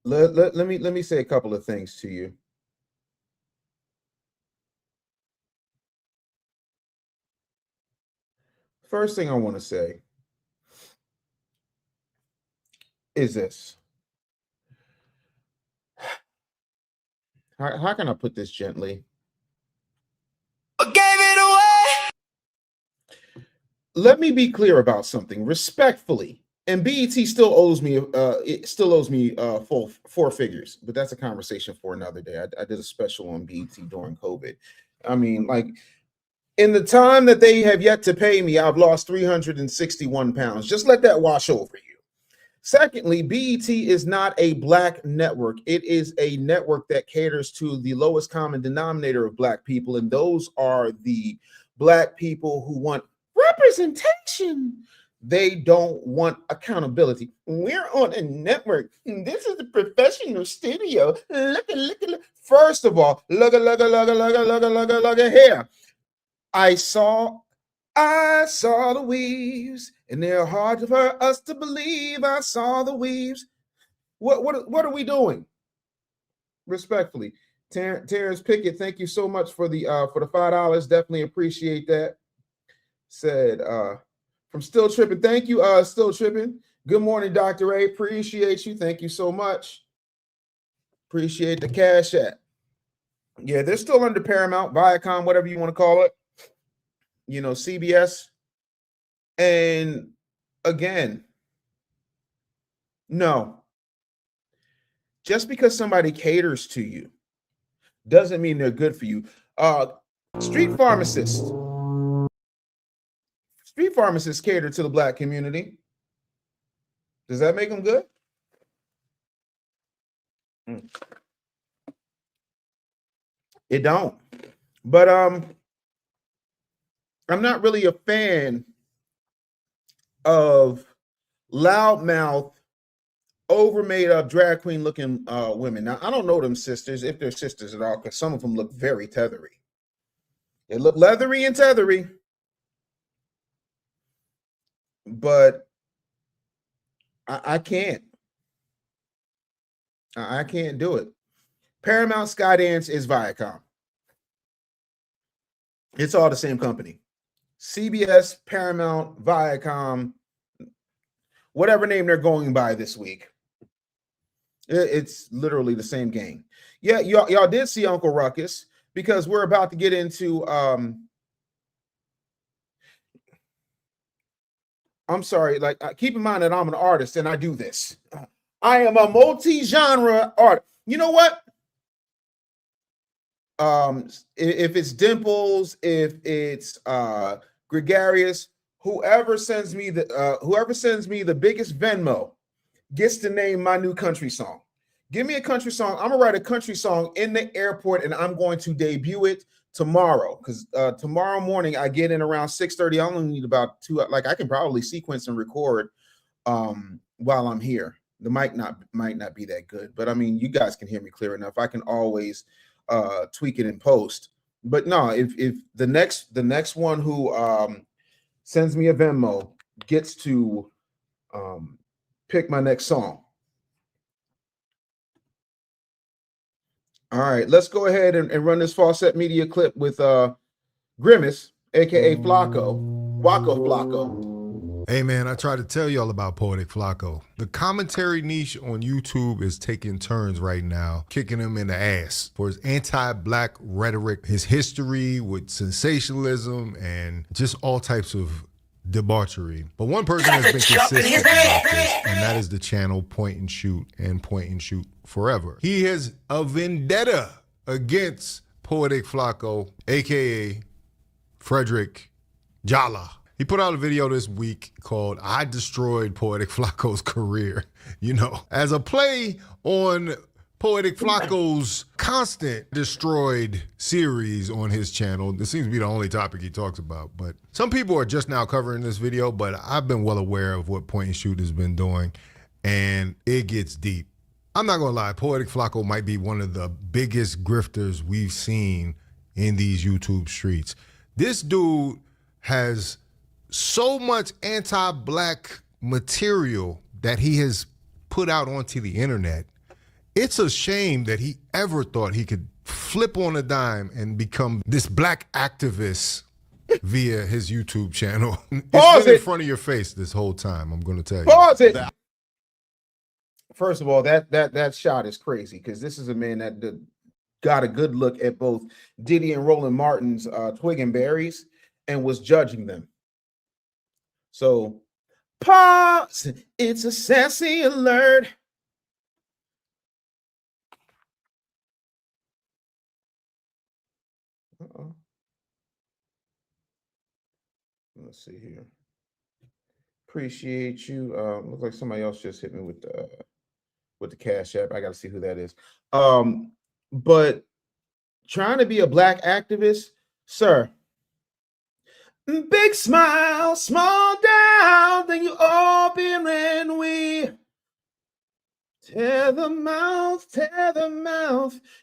Let me say a couple of things to you. First thing I want to say is this. How can I put this gently? Gave it away. Let me be clear about something respectfully. And BET still owes me full four figures, but that's a conversation for another day. I did a special on BET during COVID. I mean, like, In the time that they have yet to pay me, I've lost 361 pounds. Just let that wash over you. Secondly, BET is not a black network. It is a network that caters to the lowest common denominator of black people, and those are the black people who want representation. They don't want accountability. We're on a network. This is a professional studio. Look. First of all, look here. I saw the weaves, and they're hard for us to believe. I saw the weaves. What are we doing? Respectfully, Terrence Pickett, thank you so much for the $5. Definitely appreciate that. Said from Still Tripping. Thank you, Still Tripping. Good morning, Dr. A. Appreciate you. Thank you so much. Appreciate the cash app. Yeah, they're still under Paramount, Viacom, whatever you want to call it. You know, CBS. And again, no. Just because somebody caters to you doesn't mean they're good for you. Street pharmacists cater to the black community. Does that make them good? It don't. But I'm not really a fan of loudmouth, over made up drag queen looking women. Now, I don't know them sisters, if they're sisters at all, because some of them look very tethery. They look leathery and tethery. But I can't. I can't do it. Paramount, Skydance is Viacom. It's all the same company. CBS, Paramount, Viacom, whatever name they're going by this week. It's literally the same game. Yeah, y'all did see Uncle Ruckus, because we're about to get into I'm sorry, like keep in mind that I'm an artist and I do this. I am a multi-genre artist. You know what? If it's Dimples, if it's Gregarious, whoever sends me the biggest Venmo gets to name my new country song. Give me a country song. I'm gonna write a country song in the airport, and I'm going to debut it tomorrow, because tomorrow morning I get in around 6:30. I only need about 2. Like I can probably sequence and record while I'm here. The might not be that good, but I mean, you guys can hear me clear enough. I can always tweak it in post. But no, if the next one who sends me a Venmo gets to pick my next song. All right, let's go ahead and run this Falset Media clip with Grimace, aka Flakko, Waka Flakko. Hey man, I tried to tell y'all about Poetik Flakko. The commentary niche on YouTube is taking turns right now, kicking him in the ass for his anti-black rhetoric, his history with sensationalism, and just all types of debauchery. But one person has been consistent about this, and that is the channel Point and Shoot and Point and Shoot Forever. He has a vendetta against Poetik Flakko, aka Frederick Jala. He put out a video this week called "I Destroyed Poetik Flakko's Career," you know, as a play on Poetik Flakko's constant destroyed series on his channel. This seems to be the only topic he talks about, but some people are just now covering this video, but I've been well aware of what Point and Shoot has been doing, and it gets deep. I'm not gonna lie, Poetik Flakko might be one of the biggest grifters we've seen in these YouTube streets. This dude has so much anti-black material that he has put out onto the internet. It's a shame that he ever thought he could flip on a dime and become this black activist via his YouTube channel. It's been in front of your face this whole time, I'm going to tell you. Pause it. First of all, that shot is crazy, because this is a man that got a good look at both Diddy and Roland Martin's Twig and Berries and was judging them. So, pause. It's a sassy alert. Uh-oh. Let's see here. Appreciate you. Looks like somebody else just hit me with the Cash App. I got to see who that is. But trying to be a black activist, sir. Big smile, small down, then you open and we tear the mouth.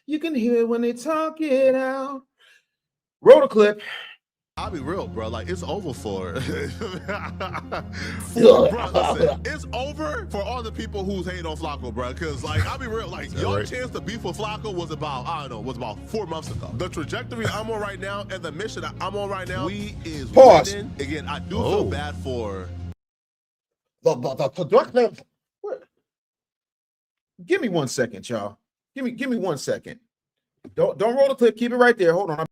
You can hear it when they talk it out. Roll the clip. I'll be real, bro. Like, it's over for bro, listen, it's over for all the people who's hating on Flakko, bro. Because, like, I'll be real, like, your chance to beef with Flakko was about, I don't know, was about 4 months ago. The trajectory I'm on right now and the mission that I'm on right now, we is winning. Again, I do feel bad for Give me 1 second, y'all. Give me 1 second. Don't roll the clip. Keep it right there. Hold on.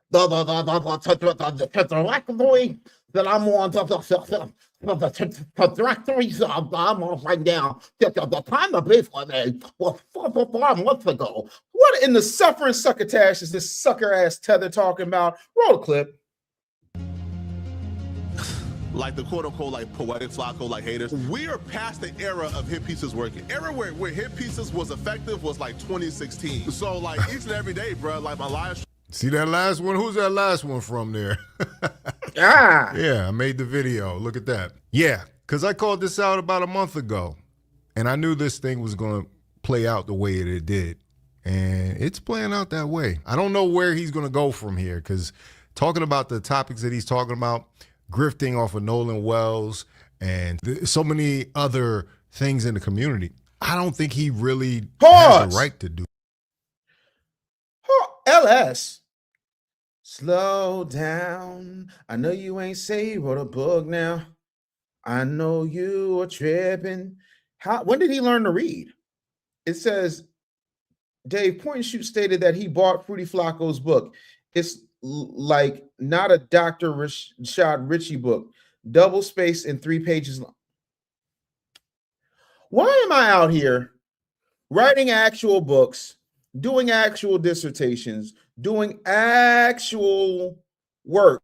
The directory that I'm on, the directories I'm on right now, the time of this one was 4 months ago. What in the suffering succotash is this sucker ass Tether talking about? Roll a clip. Like the quote-unquote like poetic Flakko like haters. We are past the era of hit pieces working. Era where hit pieces was effective was like 2016. So like each and every day, bro, like my live. See that last one? Who's that last one from there? Yeah, I made the video. Look at that. Yeah, because I called this out about a month ago, and I knew this thing was going to play out the way it did, and it's playing out that way. I don't know where he's going to go from here, because talking about the topics that he's talking about, grifting off of Nolan Wells and so many other things in the community, I don't think he really has the right to do. LS, slow down. I know you ain't say you wrote a book now. I know you are tripping. When did he learn to read? It says, Dave Point and Shoot stated that he bought Fruity Flakko's book. It's like not a Dr. Rashad Ritchie book, double spaced and 3 pages long. Why am I out here writing actual books, doing actual dissertations, doing actual work?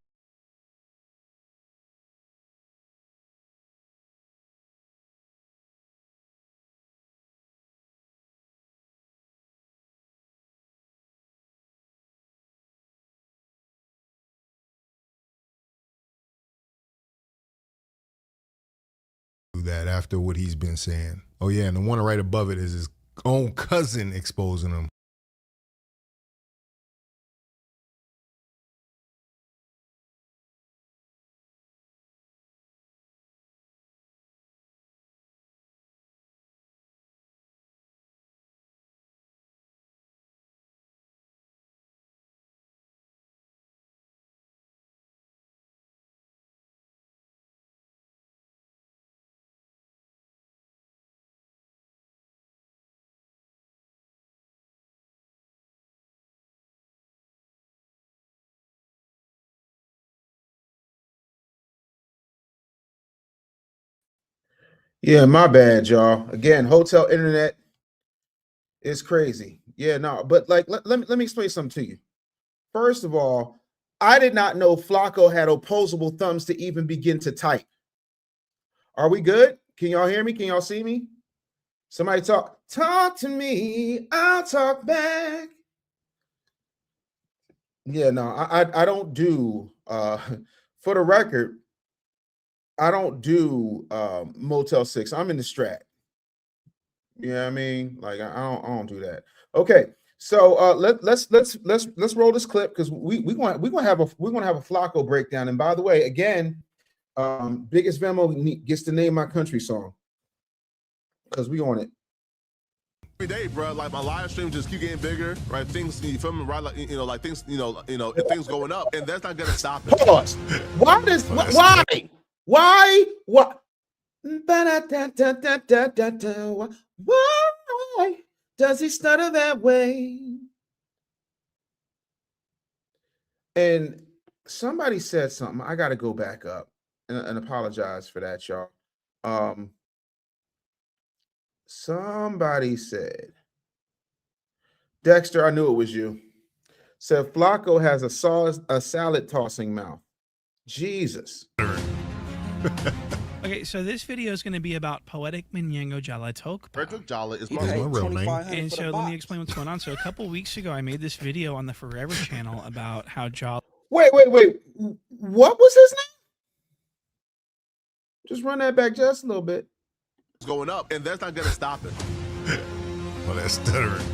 That after what he's been saying. Oh yeah, and the one right above it is his own cousin exposing him. Yeah, my bad, y'all. Again, hotel internet is crazy. Yeah, no, but like, let me explain something to you. First of all, I did not know Flakko had opposable thumbs to even begin to type. Are we good? Can y'all hear me? Can y'all see me? Somebody talk to me. I'll talk back. Yeah, no, I don't do, for the record, I don't do Motel 6. I'm in the Strat. You know what I mean? Like I don't do that. Okay, so let's roll this clip because we're gonna have a Flakko breakdown. And by the way, again, biggest VENMO gets to name my country song because we on it. Every day, bro, like my live stream just keep getting bigger, right? Things, you feel me, right? Like, you know, like things, if things going up, and that's not gonna stop it. Pause. Why does he stutter that way? And somebody said something. I got to go back up. and apologize for that, y'all. Somebody said, Dexter, I knew it was you. Said Flakko has a salad tossing mouth. Jesus. Okay, so this video is going to be about Poetik Minyengo Jala Tokpa. Frederick Jala is my real name. And so let me explain what's going on. So a couple weeks ago, I made this video on the Forever channel about how Jala... Wait. What was his name? Just run that back just a little bit. It's going up, and that's not going to stop it. Well, that's stuttering.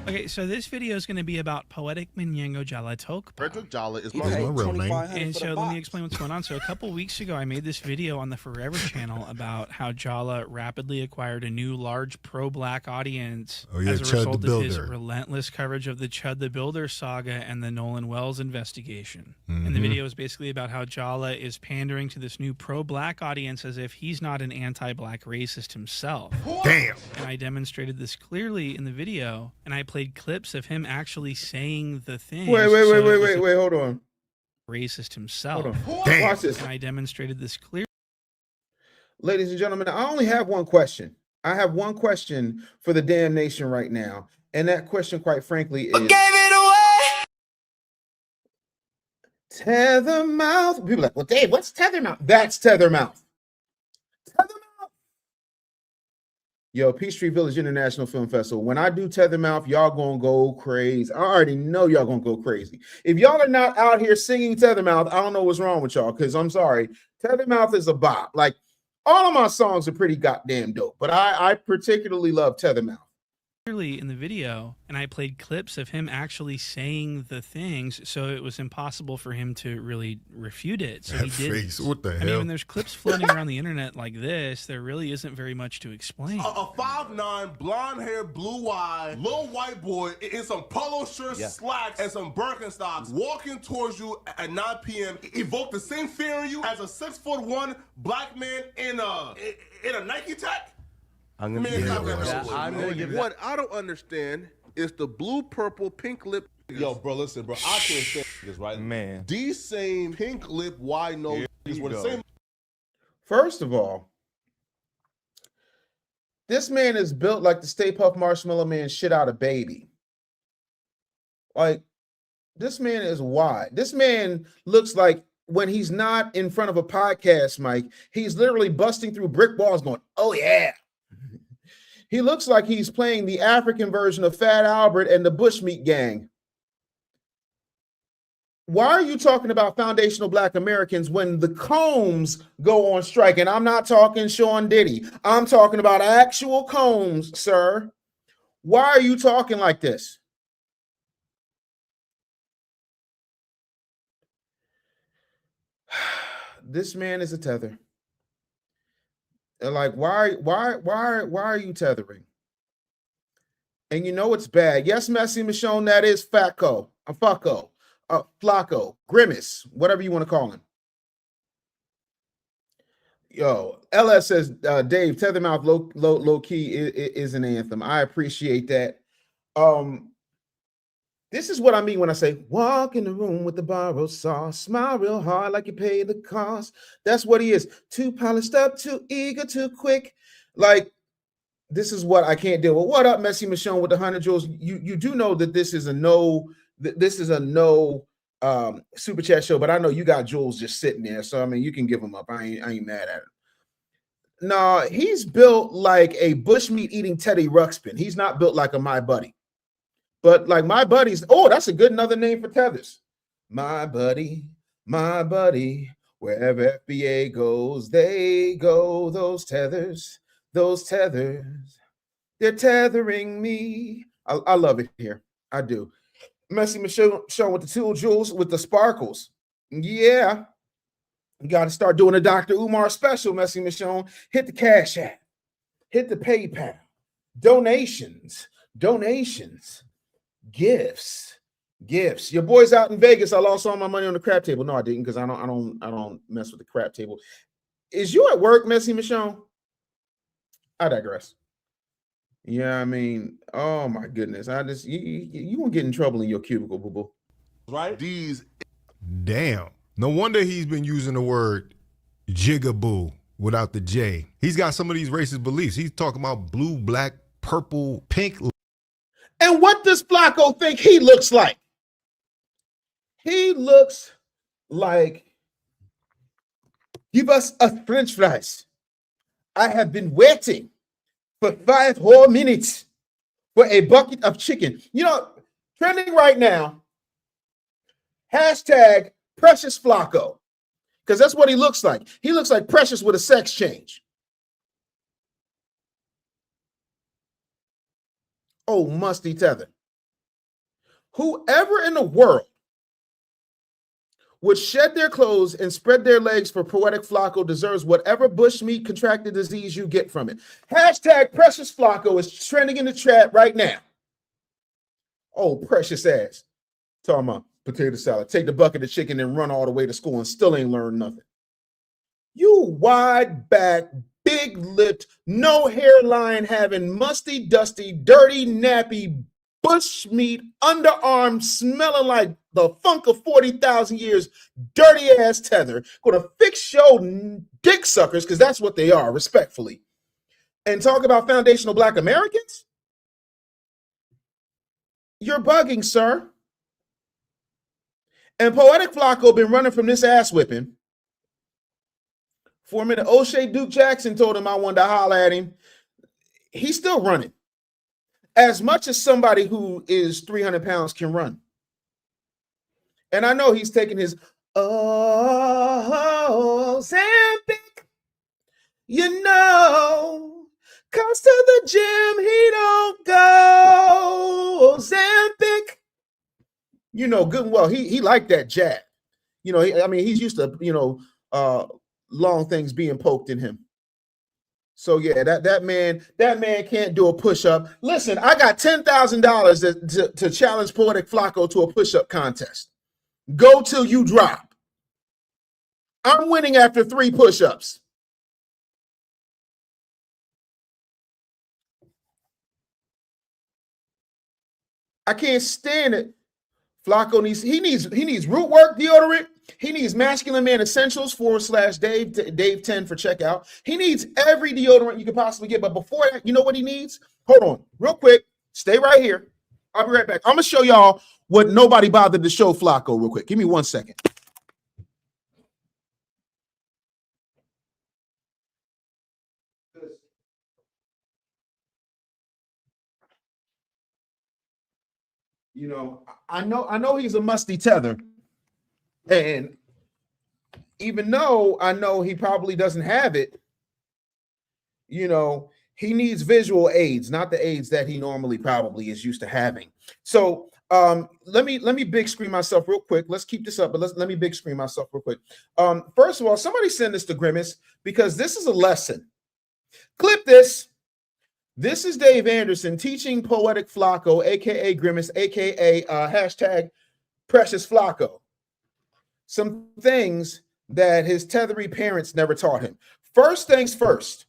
Okay, so this video is going to be about Poetik Minyengo Jala Tokpa. Frederick Jala is my real name. And so let me explain what's going on. So a couple weeks ago, I made this video on the Forever channel about how Jala rapidly acquired a new large pro-black audience as a result of his relentless coverage of the Chud the Builder saga and the Nolan Wells investigation. And the video is basically about how Jala is pandering to this new pro-black audience as if he's not an anti-black racist himself. Damn. And I demonstrated this clearly in the video, and I played clips of him actually saying the thing. Wait, hold on. Racist himself. Damn. Watch this. And I demonstrated this clearly. Ladies and gentlemen, I only have one question. I have one question for the damn nation right now. And that question, quite frankly, is... Gave it away! Tether mouth. People are like, well, Dave, what's tether mouth? That's tether mouth. Tether mouth. Yo, Peachtree Village International Film Festival. When I do tether mouth, y'all gonna go crazy. I already know y'all gonna go crazy. If y'all are not out here singing tether mouth, I don't know what's wrong with y'all, because I'm sorry. Tether mouth is a bop. Like, all of my songs are pretty goddamn dope, but I particularly love tether mouth. Clearly in the video, and I played clips of him actually saying the things, so it was impossible for him to really refute it. So that he did. Face, what the hell? I mean, when there's clips floating around the internet like this, there really isn't very much to explain. A 5'9", blonde-haired, blue-eyed, little white boy in some polo shirts, slacks, and some Birkenstocks walking towards you at 9 p.m. evoke the same fear in you as a 6'1" black man in a Nike Tech. I'm gonna give that. What I don't understand is the blue, purple, pink lip. Yo, bro, listen, bro. I can't stand this, right? Man. These same pink lip, wide nose were the same. First of all, this man is built like the Stay Puft Marshmallow Man shit out of Baby. Like, this man is wide. This man looks like when he's not in front of a podcast mic, he's literally busting through brick walls going, oh yeah. He looks like he's playing the African version of Fat Albert and the Bushmeat Gang. Why are you talking about foundational Black Americans when the Combs go on strike? And I'm not talking Sean Diddy. I'm talking about actual Combs, sir. Why are you talking like this? This man is a tether. Like, why are you tethering? And you know it's bad. Yes, Messi Michonne, that is Flakko, Grimace, whatever you want to call him. Yo, LS says, Dave, Tethermouth low key is an anthem. I appreciate that. This is what I mean when I say, walk in the room with the borrowed sauce, smile real hard like you paid the cost. That's what he is. Too polished up, too eager, too quick. Like, this is what I can't deal with. What up, Messi Michonne with the 100 joules? You do know that this is a no super chat show, but I know you got Jules just sitting there. So, I mean, you can give him up. I ain't mad at him. No, he's built like a bushmeat eating Teddy Ruxpin. He's not built like a My Buddy. But like my buddies, oh, that's a good another name for tethers. My buddy, wherever FBA goes, they go. Those tethers, they're tethering me. I love it here. I do. Messi Michonne with the 2 joules with the sparkles. Yeah. You got to start doing a Dr. Umar special, Messi Michonne. Hit the Cash App. Hit the PayPal. Donations. Gifts. Your boys out in Vegas. I lost all my money on the crap table. No, I didn't, because I don't mess with the crap table. Is you at work, Messi Michonne? I digress. Yeah, I mean, oh my goodness. You won't get in trouble in your cubicle, boo boo. Right? These. Damn. No wonder he's been using the word jigaboo without the J. He's got some of these racist beliefs. He's talking about blue, black, purple, pink. And what does Flakko think he looks like? He looks like, give us a French fries. I have been waiting for 5 whole minutes for a bucket of chicken. You know, trending right now, hashtag Precious Flakko, because that's what he looks like. He looks like Precious with a sex change. Oh, musty tether. Whoever in the world would shed their clothes and spread their legs for Poetik Flakko deserves whatever bushmeat contracted disease you get from it. Hashtag Precious Flakko is trending in the chat right now. Oh, precious ass. Talking about potato salad. Take the bucket of chicken and run all the way to school and still ain't learned nothing. You wide back, big lipped, no hairline having musty, dusty, dirty, nappy, bushmeat, underarm smelling like the funk of 40,000 years, dirty ass tether, gonna fix your dick suckers, because that's what they are, respectfully, and talk about foundational Black Americans? You're bugging, sir. And Poetik Flakko been running from this ass whipping for a minute. O'Shea Duke Jackson told him I wanted to holler at him. He's still running. As much as somebody who is 300 pounds can run. And I know he's taking his Ozempic, you know, 'cause to the gym he don't go. Ozempic, you know, good and well, he liked that jab. You know, I mean, he's used to, you know, long things being poked in him. So yeah, that man can't do a push-up. Listen, I got $10,000 to challenge Poetik Flakko to a push-up contest. Go till you drop. I'm winning after 3 push-ups. I can't stand it. Flakko needs root work deodorant. He needs Masculine Man Essentials /Dave10 for checkout. He needs every deodorant you could possibly get. But before that, you know what he needs? Hold on, real quick. Stay right here. I'll be right back. I'm gonna show y'all what nobody bothered to show Flakko real quick. Give me 1 second. You know, I know he's a musty tether. And even though I know he probably doesn't have it, you know, he needs visual aids, not the aids that he normally probably is used to having. So let me big screen myself real quick. Let's keep this up, but let me big screen myself real quick. First of all, somebody send this to Grimace, because this is a lesson. Clip this. This is Dave Anderson teaching Poetik Flakko, aka Grimace, aka hashtag Precious Flakko, some things that his tethery parents never taught him. First things first.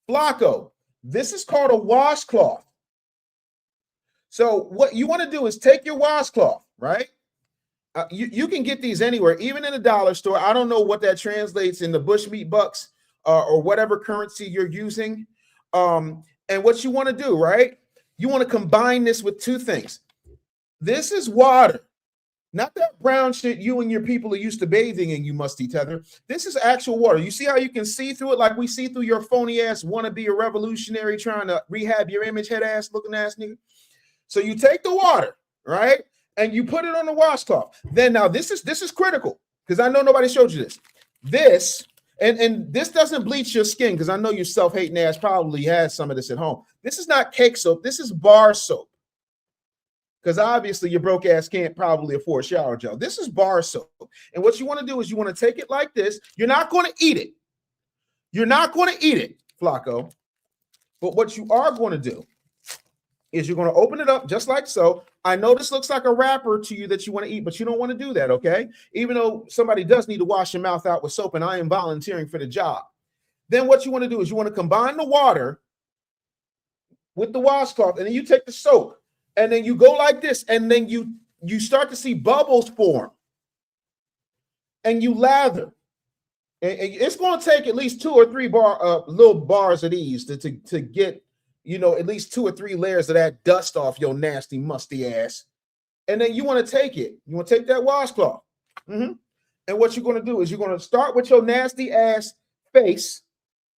Flakko, this is called a washcloth. So what you want to do is take your washcloth, right? You can get these anywhere, even in a dollar store. I don't know what that translates in the bushmeat bucks or whatever currency you're using. And what you want to do, right? You want to combine this with 2 things. This is water. Not that brown shit you and your people are used to bathing in, you musty tether. This is actual water. You see how you can see through it like we see through your phony ass wanna be a revolutionary trying to rehab your image, head ass looking ass nigga. So you take the water, right? And you put it on the washcloth. Then now this is critical, because I know nobody showed you this. This, and this doesn't bleach your skin, because I know your self-hating ass probably has some of this at home. This is not cake soap. This is bar soap. Because obviously your broke ass can't probably afford shower gel. This is bar soap. And what you want to do is you want to take it like this. You're not going to eat it. You're not going to eat it, Flakko. But what you are going to do is you're going to open it up just like so. I know this looks like a wrapper to you that you want to eat, but you don't want to do that, okay? Even though somebody does need to wash your mouth out with soap, and I am volunteering for the job. Then what you want to do is you want to combine the water with the washcloth, and then you take the soap. And then you go like this, and then you you start to see bubbles form, and you lather. And it's going to take at least 2 or 3 little bars of these to get, you know, at least 2 or 3 layers of that dust off your nasty, musty ass. And then you want to take it. You want to take that washcloth. And what you're going to do is you're going to start with your nasty ass face,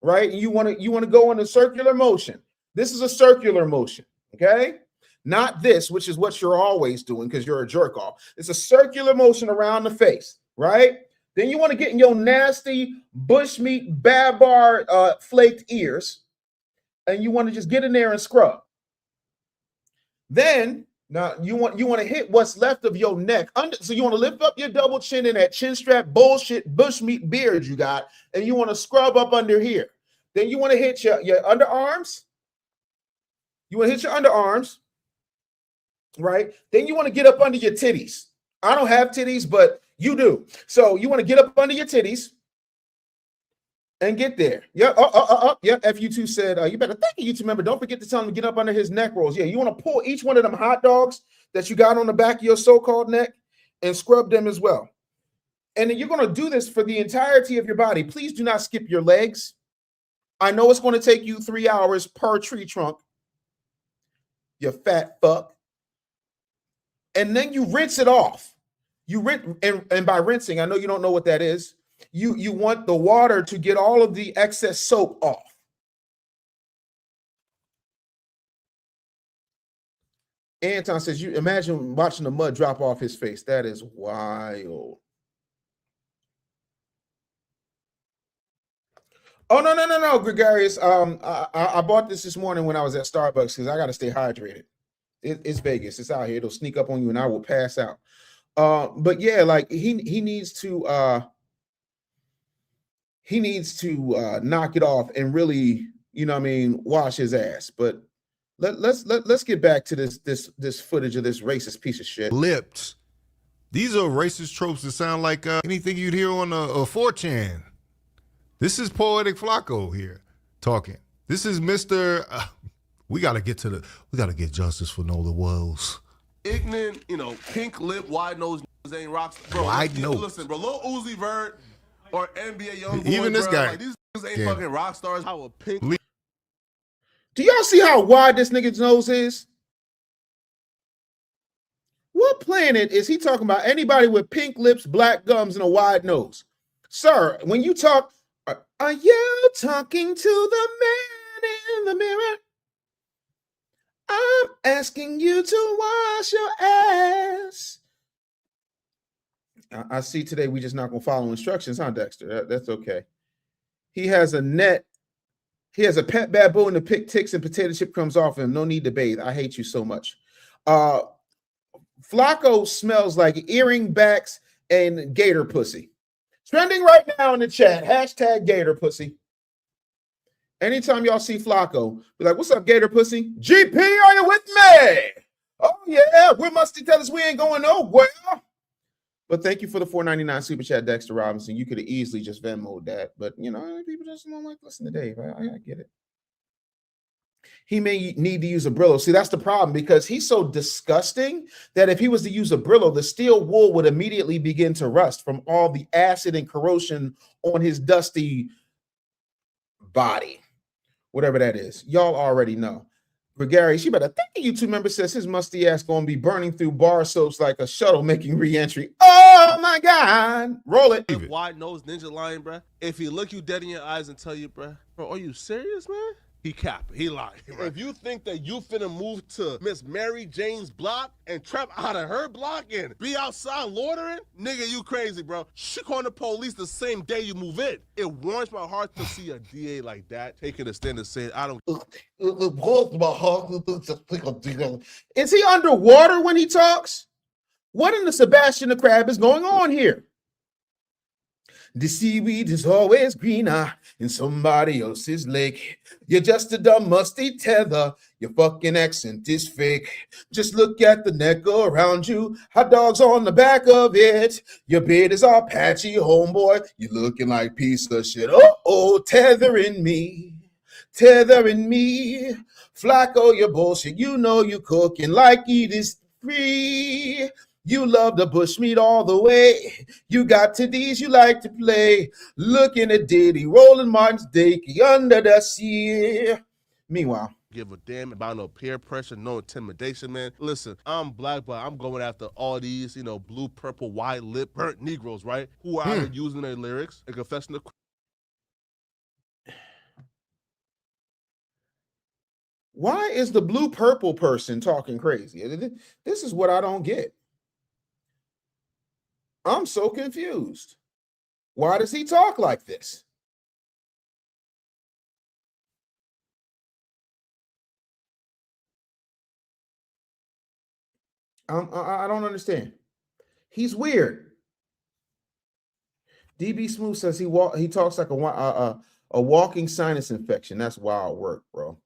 right? And you want to go in a circular motion. This is a circular motion, okay? Not this, which is what you're always doing because you're a jerk off. It's a circular motion around the face, right? Then you want to get in your nasty bushmeat babar flaked ears, and you want to just get in there and scrub. Then now you want to hit what's left of your neck. So you want to lift up your double chin in that chin strap bullshit bushmeat beard you got, and you want to scrub up under here. Then you want to hit your underarms. You want to hit your underarms, right? Then you want to get up under your titties. I don't have titties, but you do. So you want to get up under your titties and get there. Yeah. Yeah. FU2 said, you better thank a YouTube member. Don't forget to tell him to get up under his neck rolls. Yeah. You want to pull each one of them hot dogs that you got on the back of your so-called neck and scrub them as well. And then you're going to do this for the entirety of your body. Please do not skip your legs. I know it's going to take you 3 hours per tree trunk. You fat fuck. And then you rinse it off. You rinse, and by rinsing, I know you don't know what that is. You want the water to get all of the excess soap off. Anton says, you imagine watching the mud drop off his face. That is wild. Oh, no, Gregarious. I bought this morning when I was at Starbucks because I got to stay hydrated. It's Vegas. It's out here. It'll sneak up on you and I will pass out. But yeah, like he needs to knock it off and really, you know what I mean, wash his ass. But let's get back to this footage of this racist piece of shit. Lips. These are racist tropes that sound like anything you'd hear on a 4chan. This is Poetik Flakko here talking. This is Mr. We gotta get justice for Nola Wells. Ignorant, you know, pink lip, wide nose ain't rocks. Bro, wide nose. Listen, bro, Lil Uzi Vert or NBA Young Boy, even this bro, guy, like, these ain't fucking rock stars. How a pink. Do y'all see how wide this nigga's nose is? What planet is he talking about? Anybody with pink lips, black gums, and a wide nose? Sir, when you talk, are you talking to the man in the mirror? I'm asking you to wash your ass. I see today we just not gonna follow instructions, huh, Dexter? That's okay. He has a net. He has a pet baboon to pick ticks and potato chip crumbs off him. No need to bathe. I hate you so much. Flakko smells like earring backs and gator pussy. Trending right now in the chat. Hashtag gator pussy. Anytime y'all see Flakko, be like, what's up, gator pussy? GP, are you with me? Oh, yeah, we must tell us we ain't going nowhere. But thank you for the $4.99 super chat, Dexter Robinson. You could have easily just Venmo'd that. But, you know, people just don't like listen to Dave. I get it. He may need to use a Brillo. See, that's the problem because he's so disgusting that if he was to use a Brillo, the steel wool would immediately begin to rust from all the acid and corrosion on his dusty body. Whatever that is. Y'all already know. Gregarious, you better think a YouTube member says his musty ass gonna be burning through bar soaps like a shuttle making re-entry. Oh my God. Roll it. Wide nose ninja lion, bro. If he look you dead in your eyes and tell you, bro, are you serious, man? He capping. He lying. Right. If you think that you finna move to Miss Mary Jane's block and trap out of her block and be outside loitering, nigga, you crazy, bro. She called the police the same day you move in. It warms my heart to see a DA like that taking a stand and saying, I don't. It warms my heart. Is he underwater when he talks? What in the Sebastian the Crab is going on here? The seaweed is always greener in somebody else's lake. You're just a dumb, musty tether. Your fucking accent is fake. Just look at the neck around you. Hot dogs on the back of it. Your beard is all patchy, homeboy. You're looking like piece of shit. Oh, tethering me. Tethering me. Flakko, your bullshit. You know you cooking like it is free. You love the bushmeat all the way. You got titties you like to play. Looking at Diddy, rolling Martin's Dicky under the sea. Meanwhile, give a damn about no peer pressure, no intimidation, man. Listen, I'm black, but I'm going after all these, you know, blue, purple, white, lip, burnt Negroes, right? Who are using their lyrics and confessing to. why is the blue purple person talking crazy? This is what I don't get. I'm so confused. Why does he talk like this? I don't understand. He's weird. DB Smooth says he talks like a walking sinus infection. That's wild work, bro.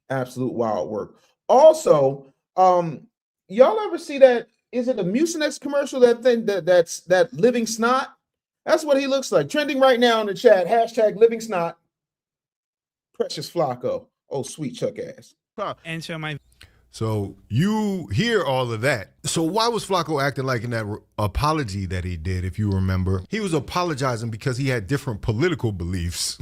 Absolute wild work. Also, y'all ever see that? Is it a Mucinex commercial? That thing that's living snot? That's what he looks like. Trending right now in the chat. Hashtag living snot. Precious Flakko. Oh, sweet Chuck ass. And So you hear all of that. So why was Flakko acting like in that apology that he did, if you remember? He was apologizing because he had different political beliefs.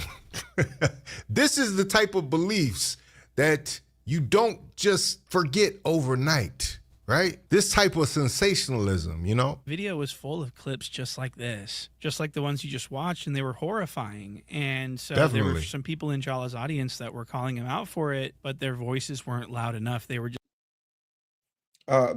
This is the type of beliefs that you don't just forget overnight, right? This type of sensationalism, you know? Video was full of clips just like this, just like the ones you just watched, and they were horrifying. And so there were some people in Jala's audience that were calling him out for it, but their voices weren't loud enough. They were just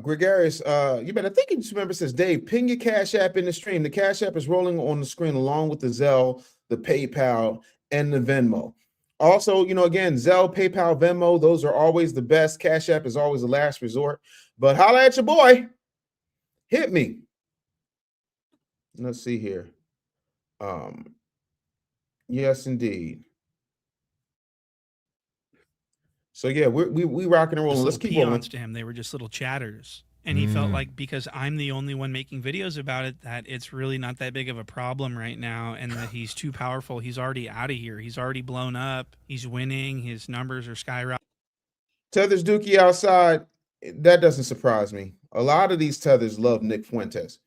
Gregarious, you better think you remember, says Dave, ping your Cash App in the stream. The Cash App is rolling on the screen along with the Zelle, the PayPal, and the Venmo. Also, you know, again, Zelle, PayPal, Venmo, those are always the best. Cash App is always the last resort. But holla at your boy. Hit me. Let's see here. Yes, indeed. So yeah, we rocking and rolling. Let's keep rolling. To him, they were just little chatters, and he felt like because I'm the only one making videos about it, that it's really not that big of a problem right now, and that he's too powerful. He's already out of here. He's already blown up. He's winning. His numbers are skyrocketing. Tethers Dookie outside. That doesn't surprise me. A lot of these tethers love Nick Fuentes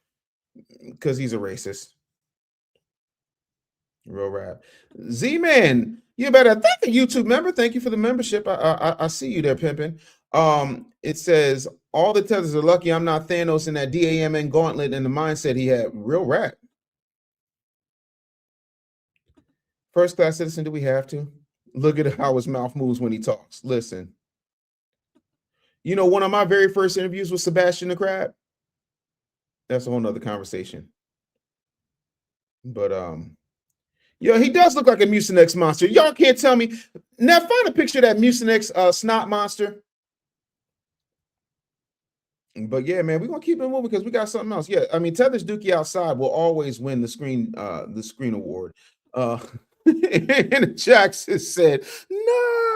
because he's a racist. Real rap. Z-Man, you better thank a YouTube member. Thank you for the membership. I see you there, pimping. It says all the tethers are lucky I'm not Thanos in that D.A.M.N gauntlet and the mindset he had. Real rap. First class citizen, do we have to? Look at how his mouth moves when he talks. Listen. You know, one of my very first interviews with Sebastian the Crab. That's a whole nother conversation. But yeah, he does look like a Mucinex monster. Y'all can't tell me. Now find a picture of that Mucinex snot monster. But yeah, man, we're gonna keep it moving because we got something else. Yeah, I mean, Tethers Dookie outside will always win the screen award. And Jackson said, no.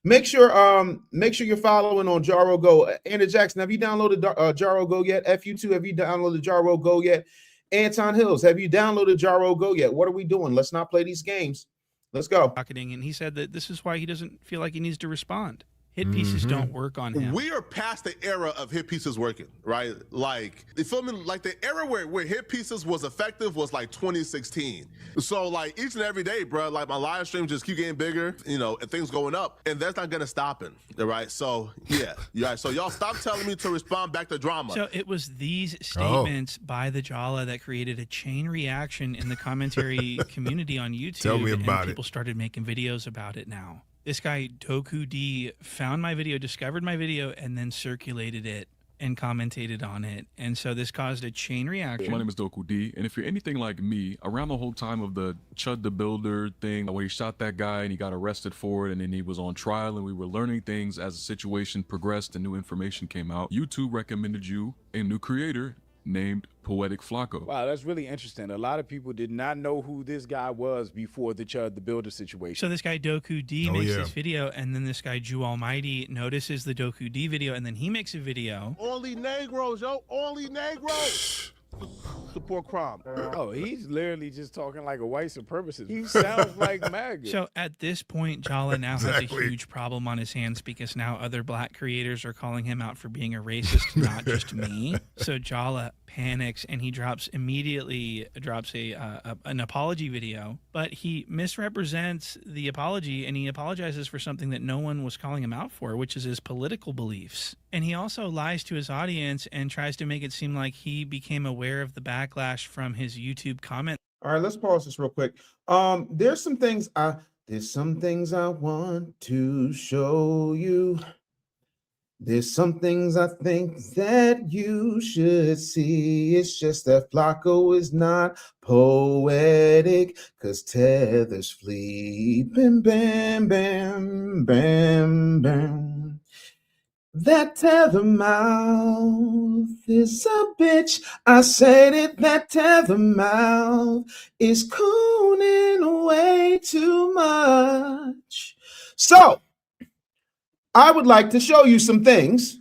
Make sure you're following on Jaro Go. Anna Jackson, have you downloaded Jaro Go yet? FU2, have you downloaded Jaro Go yet? Anton Hills, have you downloaded Jaro Go yet? What are we doing? Let's not play these games. Let's go. And he said that this is why he doesn't feel like he needs to respond. Hit pieces don't work on him. We are past the era of hit pieces working, right? Like, you feel me? Like the era where hit pieces was effective was like 2016. So like each and every day, bro, like my live stream just keep getting bigger, you know, and things going up, and that's not gonna stop it, right? So yeah, yeah. So y'all stop telling me to respond back to drama. So it was these statements by the Jala that created a chain reaction in the commentary community on YouTube. Tell me about and people started making videos about it now. This guy, Doku D, found my video, discovered my video, and then circulated it and commentated on it. And so this caused a chain reaction. My name is Doku D, and if you're anything like me, around the whole time of the Chud the Builder thing, where he shot that guy and he got arrested for it, and then he was on trial, and we were learning things as the situation progressed and new information came out, YouTube recommended you a new creator named Poetik Flakko. Wow, that's really interesting. A lot of people did not know who this guy was before the Chud the Builder situation. So this guy Doku D makes this video, and then this guy Jew Almighty notices the Doku D video, and then he makes a video. Only Negroes, yo, only Negroes. support crime. Oh, he's literally just talking like a white supremacist. He sounds like MAGA. So at this point, Jala now has a huge problem on his hands because now other black creators are calling him out for being a racist, not just me. So Jala panics and he immediately drops an apology video, but he misrepresents the apology and he apologizes for something that no one was calling him out for, which is his political beliefs. And he also lies to his audience and tries to make it seem like he became aware of the backlash from his YouTube comment. All right, let's pause this real quick. There's some things I want to show you. There's some things I think that you should see. It's just that Flakko is not poetic, cause Tether's flipping, bam, bam, bam, bam. That Tether mouth is a bitch. I said it, that Tether mouth is cooning way too much. So, I would like to show you some things.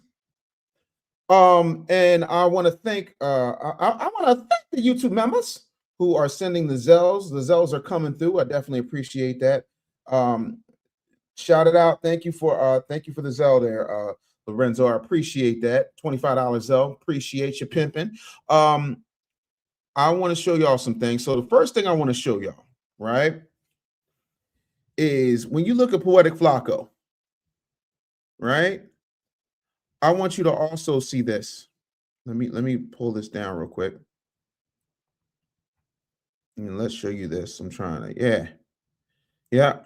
And I want to thank I want to thank the YouTube members who are sending the Zells. The Zells are coming through. I definitely appreciate that. Shout it out. Thank you for the Zell there, Lorenzo. I appreciate that. $25 Zell. Appreciate you pimping. I want to show y'all some things. So the first thing I want to show y'all, right, is when you look at Poetik Flakko, right? I want you to also see this. Let me pull this down real quick. And let's show you this. I'm trying to, yeah.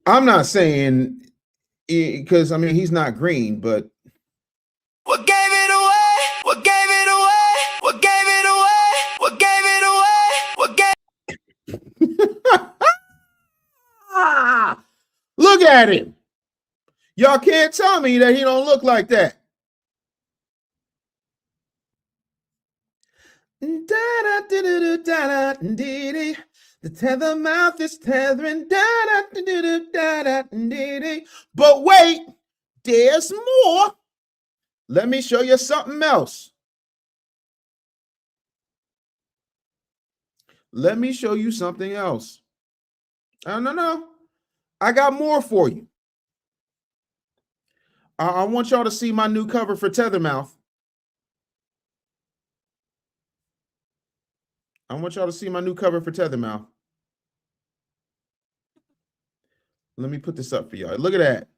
I'm not saying because I mean he's not green, but What gave it away? What gave it away? What gave it away? What gave it away? What gave look at him. Y'all can't tell me that he don't look like that. The tether mouth is tethering. But wait, there's more. Let me show you something else. Let me show you something else. No. I got more for you. I want y'all to see my new cover for Tethermouth. I want y'all to see my new cover for Tethermouth. Let me put this up for y'all. Look at that.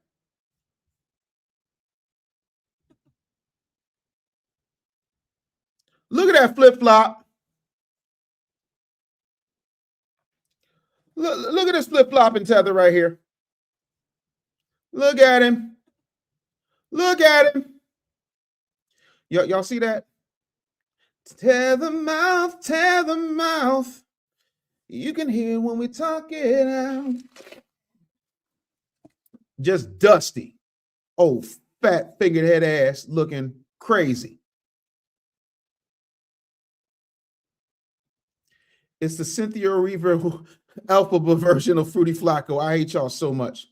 Look at that flip-flop. Look at this flip-flop and Tether right here. Look at him. Look at him. Y'all see that? Tether mouth, tether mouth. You can hear when we talk it out. Just dusty. Old fat figurehead ass looking crazy. It's the Cynthia Erivo alphabet version of Fruity Flakko. I hate y'all so much.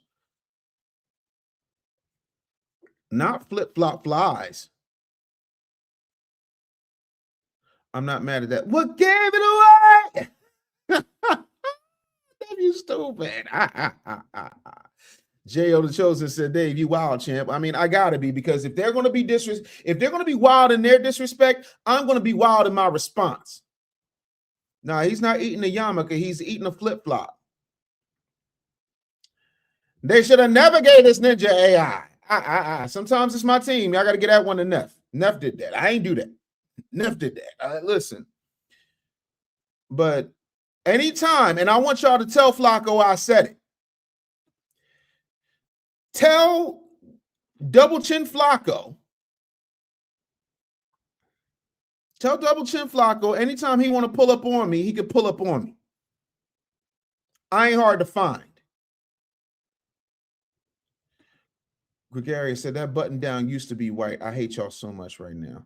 Not flip-flop flies. I'm not mad at that. What gave it away? You stupid. J.O. the Chosen said, Dave, you wild, champ. I mean, I gotta be, because if they're gonna be wild in their disrespect, I'm gonna be wild in my response. No, he's not eating a yarmulke, he's eating a flip-flop. They should have never gave this ninja AI. Sometimes it's my team. I got to get that one to Neff. Neff did that. I ain't do that. Neff did that. Listen. But anytime, and I want y'all to tell Flakko I said it. Tell Double Chin Flakko. Tell Double Chin Flakko anytime he want to pull up on me, he could pull up on me. I ain't hard to find. Gregarious said that button down used to be white. I hate y'all so much right now.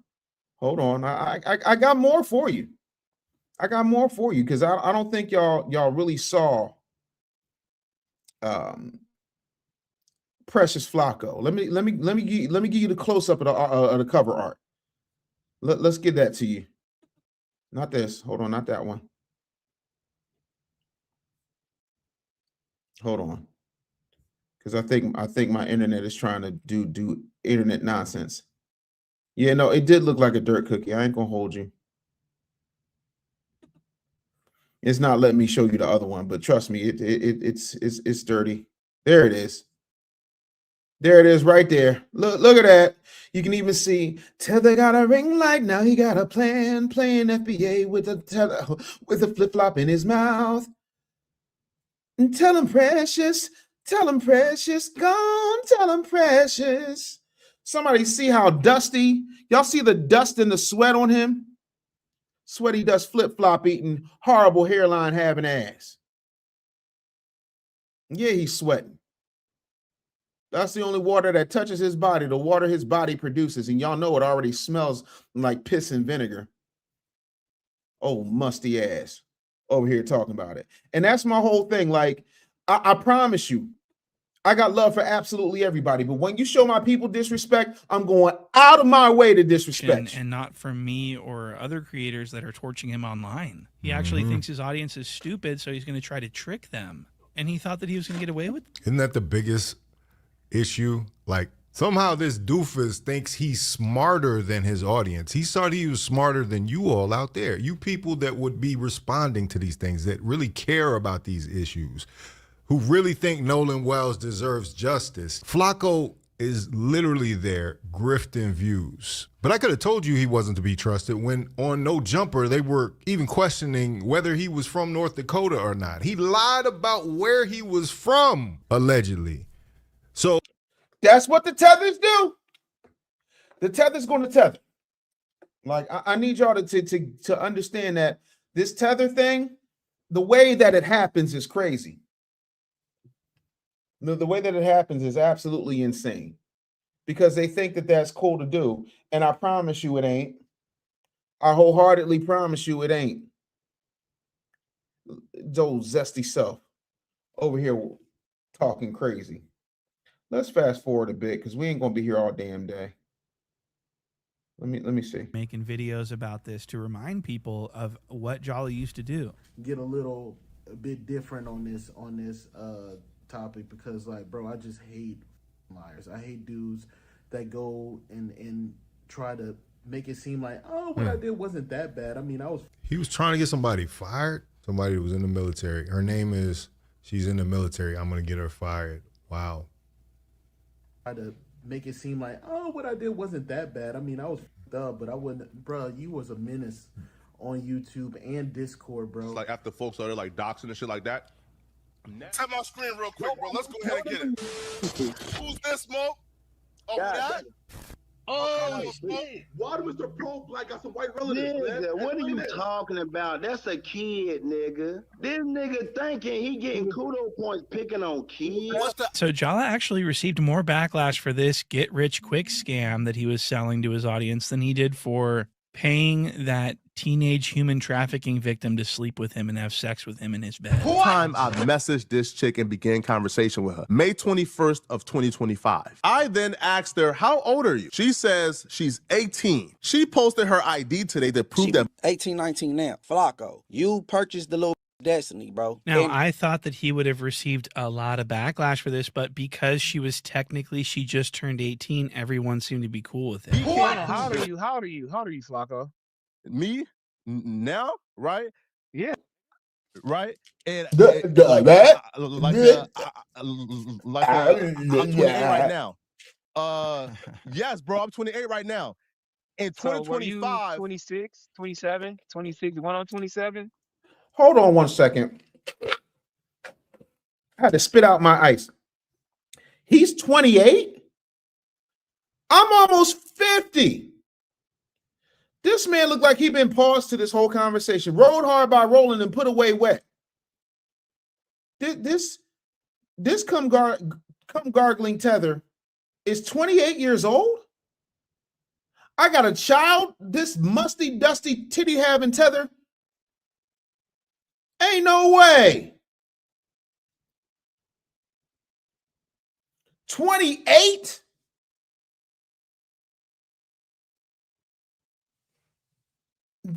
Hold on. I got more for you. I got more for you because I don't think y'all really saw Precious Flakko. Let me give you the close up of the cover art. Let's get that to you. Not this. Hold on, not that one. Hold on. Because I think my internet is trying to do internet nonsense. Yeah, no, it did look like a dirt cookie. I ain't gonna hold you. It's not letting me show you the other one, but trust me, it's dirty. There it is. There it is right there. Look at that. You can even see Tether got a ring light. Now he got a plan, playing FBA with a flip-flop in his mouth. And tell him precious, gone, tell him precious. Somebody see how dusty? Y'all see the dust and the sweat on him? Sweaty dust flip-flop eating, horrible hairline having ass. Yeah, he's sweating. That's the only water that touches his body, the water his body produces. And y'all know it already smells like piss and vinegar. Oh, musty ass over here talking about it. And that's my whole thing. Like, I promise you, I got love for absolutely everybody. But when you show my people disrespect, I'm going out of my way to disrespect. And not from me or other creators that are torching him online. He actually thinks his audience is stupid, so he's going to try to trick them. And he thought that he was going to get away with it. Isn't that the biggest issue? Like, somehow this doofus thinks he's smarter than his audience. He thought he was smarter than you all out there. You people that would be responding to these things, that really care about these issues, who really think Nolan Wells deserves justice. Flakko is literally there grifting views. But I could have told you he wasn't to be trusted when on No Jumper, they were even questioning whether he was from North Dakota or not. He lied about where he was from, allegedly. So that's what the tethers do. The tether's going to tether. Like, I need y'all to understand that this tether thing, the way that it happens is crazy. The way that it happens is absolutely insane because they think that that's cool to do. And I promise you it ain't. I wholeheartedly promise you it ain't. Joe's zesty self over here talking crazy. Let's fast forward a bit because we ain't going to be here all damn day. Let me see. Making videos about this to remind people of what Jolly used to do. Get a bit different on this topic because, like, bro, I just hate liars. I hate dudes that go and try to make it seem like, oh, what I did wasn't that bad. I mean, he was trying to get somebody fired. Somebody who was in the military. Her name is, she's in the military. I'm going to get her fired. Wow. Try to make it seem like, oh, what I did wasn't that bad. I mean, I was up, but I wouldn't, bro. You was a menace on YouTube and Discord, bro. It's like after folks started like doxing and shit like that. Tap my screen real quick, bro. Let's go ahead and get it. Who's this, Smoke? Oh, that? Oh, why Mr. Pro Black got some white relatives, man? What are you talking about? That's a kid, nigga. This nigga thinking he getting kudo points picking on kids. So Jala actually received more backlash for this get-rich-quick scam that he was selling to his audience than he did for paying that teenage human trafficking victim to sleep with him and have sex with him in his bed. Time I messaged this chick and began conversation with her. May 21st of 2025. I then asked her, how old are you? She says she's 18. She posted her ID today to prove that 18, 19 now. Flakko, you purchased the little Destiny, bro. Now, I thought that he would have received a lot of backlash for this, but because she just turned 18, everyone seemed to be cool with it. How old are you? How old are you, Flakko? Me? Now? Right? Yeah. Right? And I'm 28 right now. Yes, bro, I'm 28 right now. In 2025. 26, 27, 26, 1 on 27? Hold on 1 second. I had to spit out my ice. He's 28. I'm almost 50. This man looked like he been paused to this whole conversation. Rode hard by rolling and put away wet. This come gargling tether is 28 years old. I got a child. This musty, dusty, titty having tether. Ain't no way. 28?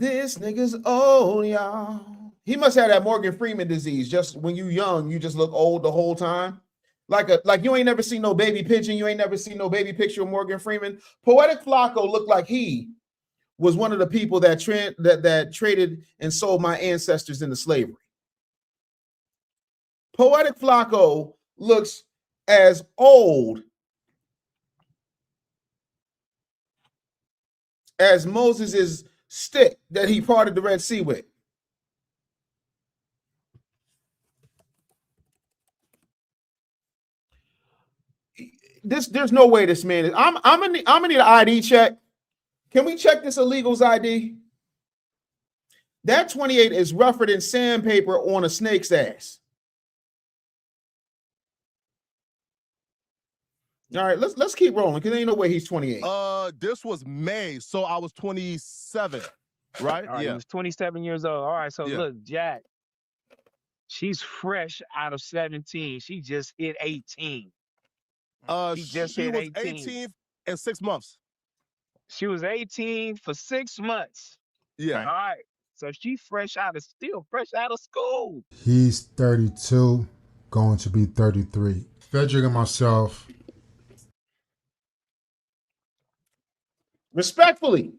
This nigga's old, y'all. He must have that Morgan Freeman disease. Just when you young, you just look old the whole time. Like you ain't never seen no baby pigeon. You ain't never seen no baby picture of Morgan Freeman. Poetik Flakko looked like he was one of the people that traded and sold my ancestors into slavery. Poetik Flakko looks as old as Moses' stick that he parted the Red Sea with. There's no way this man is. I'm gonna need an ID check. Can we check this illegal's ID? That 28 is rougher than sandpaper on a snake's ass. All right, let's keep rolling because there ain't no way he's 28. This was May, so I was 27, right? All right, he was 27 years old. All right, so look, Jack, she's fresh out of 17. She just hit 18. She was 18 in 6 months. She was 18 for 6 months. Yeah. All right. So she still fresh out of school. He's 32, going to be 33. Frederick and myself. Respectfully,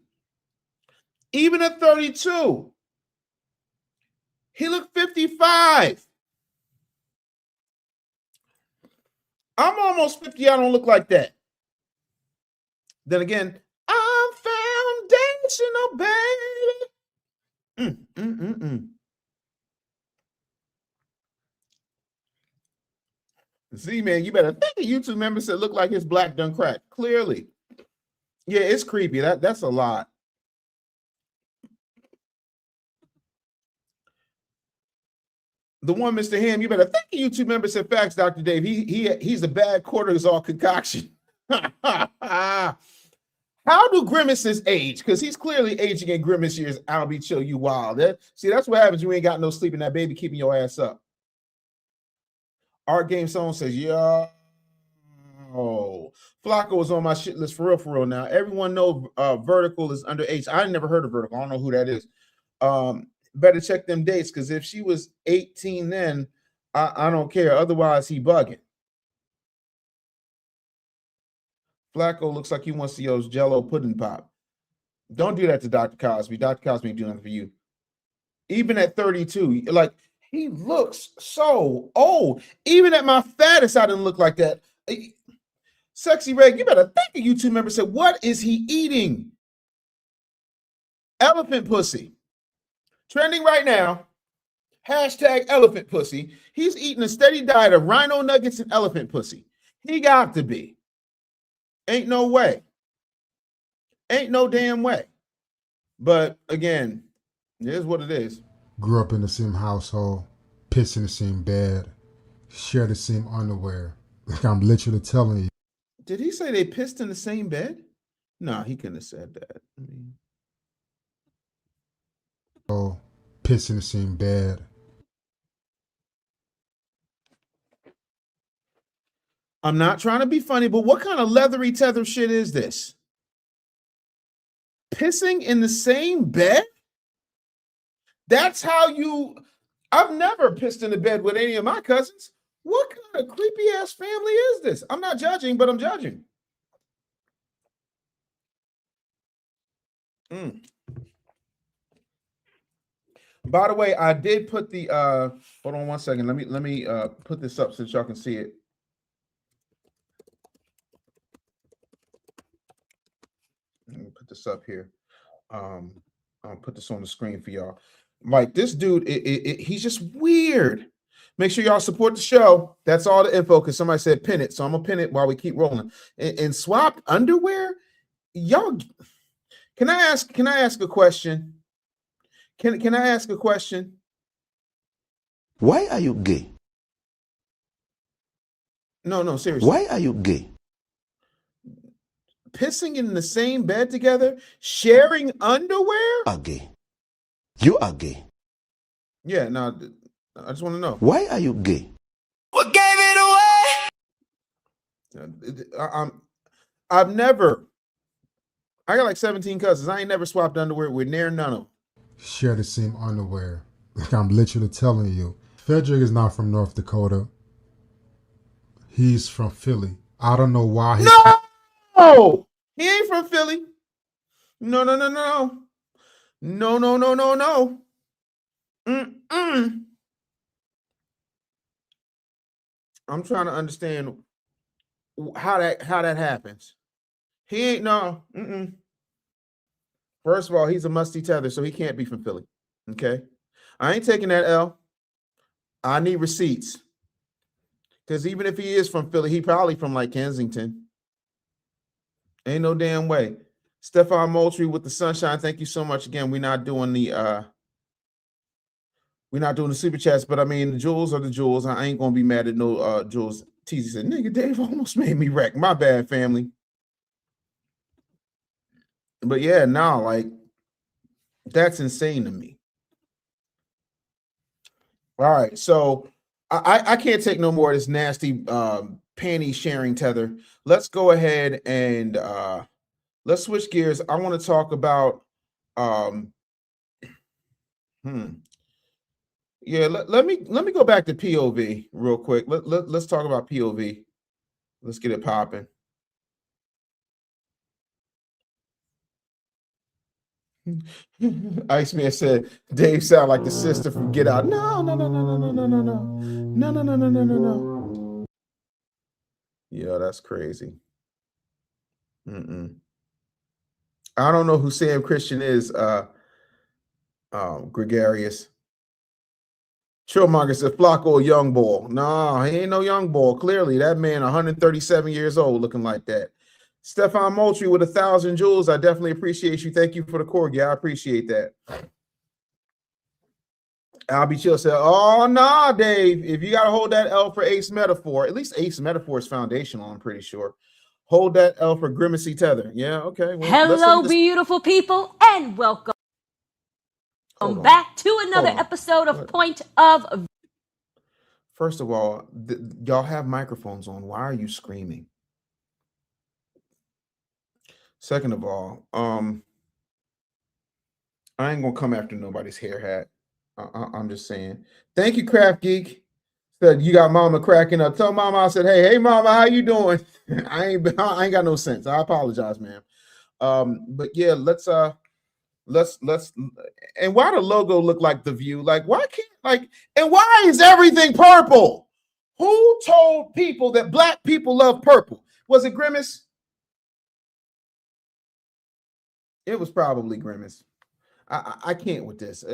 even at 32, he looked 55. I'm almost 50. I don't look like that. Then again, I'm foundational, baby. See, man, you better think a YouTube member said look like his black done crack. Clearly. Yeah, it's creepy. That's a lot. The one, Mr. Ham, you better thank a YouTube member said facts, Dr. Dave. He's a bad cortisol concoction. How do grimaces age? Because he's clearly aging in grimace years. I'll be chill, you wild. See, that's what happens. You ain't got no sleep and that baby keeping your ass up. Art Game Song says, yo, Flakko was on my shit list for real now. Everyone know Vertical is underage. I never heard of Vertical. I don't know who that is. Better check them dates because if she was 18 then, I don't care. Otherwise, he bugging. Flakko looks like he wants to use Jello pudding pop. Don't do that to Dr. Cosby. Dr. Cosby ain't doing nothing for you. Even at 32, like he looks so old. Even at my fattest, I didn't look like that. Sexy Reg, you better thank a YouTube member said, what is he eating? Elephant pussy. Trending right now. Hashtag elephant pussy. He's eating a steady diet of rhino nuggets and elephant pussy. He got to be. Ain't no way. Ain't no damn way. But again, it is what it is. Grew up in the same household, piss in the same bed, share the same underwear. Like I'm literally telling you. Did he say they pissed in the same bed? No, he couldn't have said that. Oh, piss in the same bed. I'm not trying to be funny, but what kind of leathery tether shit is this? Pissing in the same bed? That's how you... I've never pissed in the bed with any of my cousins. What kind of creepy ass family is this? I'm not judging, but I'm judging. By the way, I did put the hold on one second. Let me put this up so that y'all can see it. Let me put this up here. I'll put this on the screen for y'all. Like this dude, he's just weird. Make sure y'all support the show. That's all the info because somebody said pin it. So I'm gonna pin it while we keep rolling. And swap underwear? Y'all, can I ask a question? Can I ask a question? Why are you gay? No, seriously. Why are you gay? Pissing in the same bed together? Sharing underwear? Are gay. You are gay. Yeah, no, I just want to know. Why are you gay? What gave it away? I've never. I got like 17 cousins. I ain't never swapped underwear with near none of them. Share the same underwear. Like I'm literally telling you. Frederick is not from North Dakota. He's from Philly. I don't know why he... No! He ain't from Philly. No, no, no, no. No, no, no, no, no. Mm-mm. I'm trying to understand how that happens. He ain't no. Mm-mm. First of all, he's a musty tether, so he can't be from Philly. Okay, I ain't taking that L. I need receipts, because even if he is from Philly, he probably from like Kensington. Ain't no damn way. Stefan Moultrie with the sunshine. Thank you so much again. We're not doing the super chats, but I mean the jewels are the jewels. I ain't gonna be mad at no jewels. Teasy said, "Nigga, Dave almost made me wreck." My bad, family. But yeah, no, like that's insane to me. All right, so I can't take no more of this nasty panty sharing tether. Let's go ahead and let's switch gears. I want to talk about yeah, let me go back to POV real quick. Let's talk about POV. Let's get it popping. Iceman said Dave sound like the sister from Get Out. No, no, no, no, no, no, no, no, no, no, no, no, no, no, no, no. Yeah, that's crazy. I don't know who Sam Christian is. Gregarious. Chillmonger said Flakko a young boy. No, he ain't no young boy. Clearly, that man 137 years old looking like that. Stefan Moultrie with 1,000 jewels. I definitely appreciate you. Thank you for the corgi. I appreciate that. I'll be chill said, oh, nah, Dave. If you got to hold that L for Ace Metaphor, at least Ace Metaphor is foundational, I'm pretty sure. Hold that L for Grimacy Tether. Yeah, okay. Well, hello, beautiful people, and welcome back to another episode of Point of... First of all, y'all have microphones on. Why are you screaming? Second of all, I ain't gonna come after nobody's hair hat. I'm just saying. Thank you, Craft Geek. Said you got Mama cracking up. Tell Mama I said, hey, Mama, how you doing? I ain't got no sense. I apologize, man. But yeah, let's and why the logo look like The View? Like, why can't and why is everything purple? Who told people that black people love purple? Was it Grimace? It was probably Grimace. I can't with this.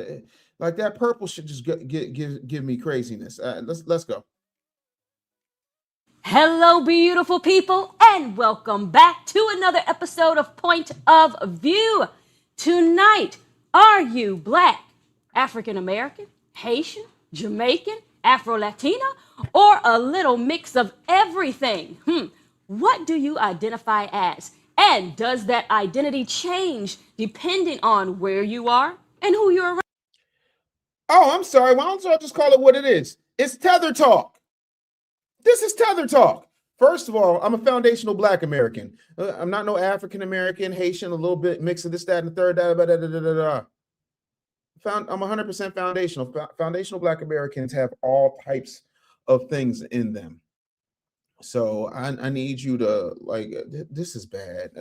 Like that purple should just give me craziness. Let's go. Hello, beautiful people, and welcome back to another episode of Point of View. Tonight, are you Black, African American, Haitian, Jamaican, Afro-Latina, or a little mix of everything? What do you identify as? And does that identity change depending on where you are and who you're around? Oh, I'm sorry. Why don't y'all just call it what it is? It's Tether Talk. This is Tether Talk. First of all, I'm a foundational Black American. I'm not no African American, Haitian, a little bit mix of this, that, and the third. I'm 100% foundational. Foundational Black Americans have all types of things in them. So I need you to this is bad.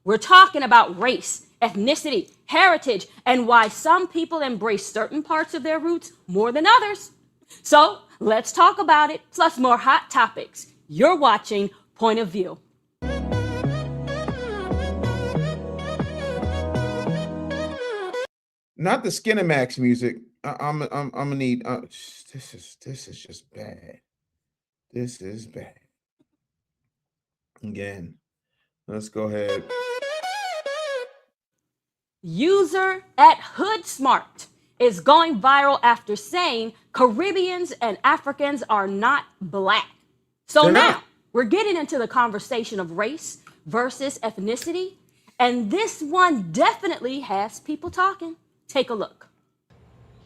We're talking about race, ethnicity, heritage, and why some people embrace certain parts of their roots more than others. So let's talk about it, plus more hot topics. You're watching Point of View. Not the Skinemax music. I'm gonna need. This is just bad. This is bad. Again, let's go ahead. User at HoodSmart is going viral after saying Caribbeans and Africans are not Black. So now we're getting into the conversation of race versus ethnicity, and this one definitely has people talking. Take a look.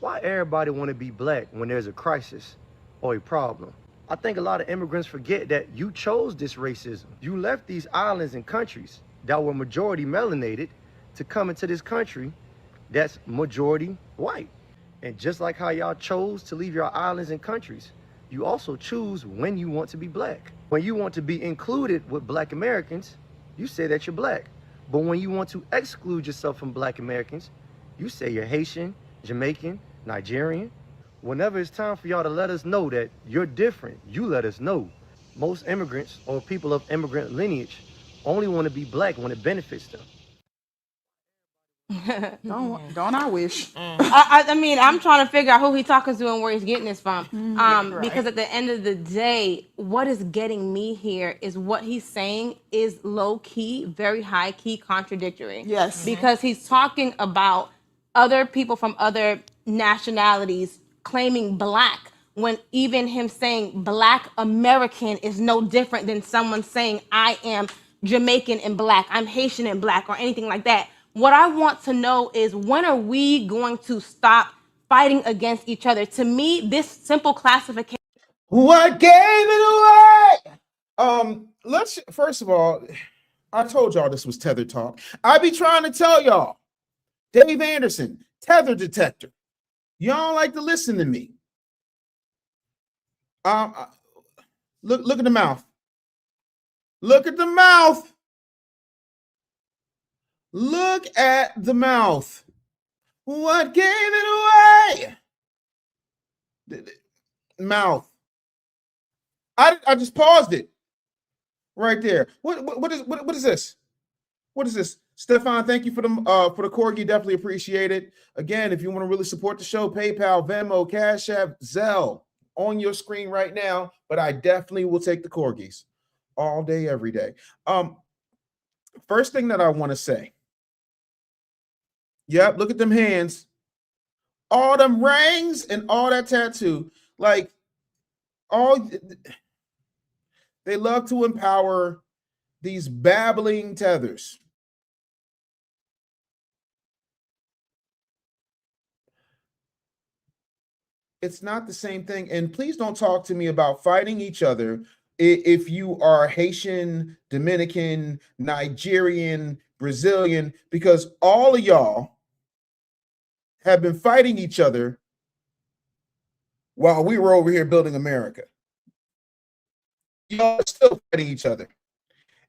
Why everybody want to be Black when there's a crisis or a problem? I think a lot of immigrants forget that you chose this racism. You left these islands and countries that were majority melanated to come into this country that's majority white. And just like how y'all chose to leave your islands and countries, you also choose when you want to be black. When you want to be included with black Americans, you say that you're black. But when you want to exclude yourself from black Americans, you say you're Haitian, Jamaican, Nigerian. Whenever it's time for y'all to let us know that you're different, you let us know. Most immigrants or people of immigrant lineage only want to be black when it benefits them. Don't I wish? I mean, I'm trying to figure out who he's talking to and where he's getting this from. Right. Because at the end of the day, what is getting me here is what he's saying is low key, very high key contradictory. Yes. Because he's talking about other people from other nationalities claiming black, when even him saying black American is no different than someone saying I am Jamaican and black, I'm Haitian and black, or anything like that. What I want to know is, when are we going to stop fighting against each other? To me, this simple classification. What gave it away? Let's first of all, I told y'all this was Tether Talk. I be trying to tell y'all, Dave Anderson, Tether detector. Y'all like to listen to me. Look at the mouth. Look at the mouth. Look at the mouth. What gave it away? Mouth. I just paused it right there. What is this? What is this? Stefan, thank you for the corgi. Definitely appreciate it. Again, if you want to really support the show, PayPal, Venmo, Cash App, Zelle on your screen right now. But I definitely will take the corgis all day, every day. First thing that I want to say. Yep, look at them hands. All them rings and all that tattoo. Like, they love to empower these babbling tethers. It's not the same thing. And please don't talk to me about fighting each other if you are Haitian, Dominican, Nigerian, Brazilian, because all of y'all have been fighting each other while we were over here building America. Y'all are still fighting each other.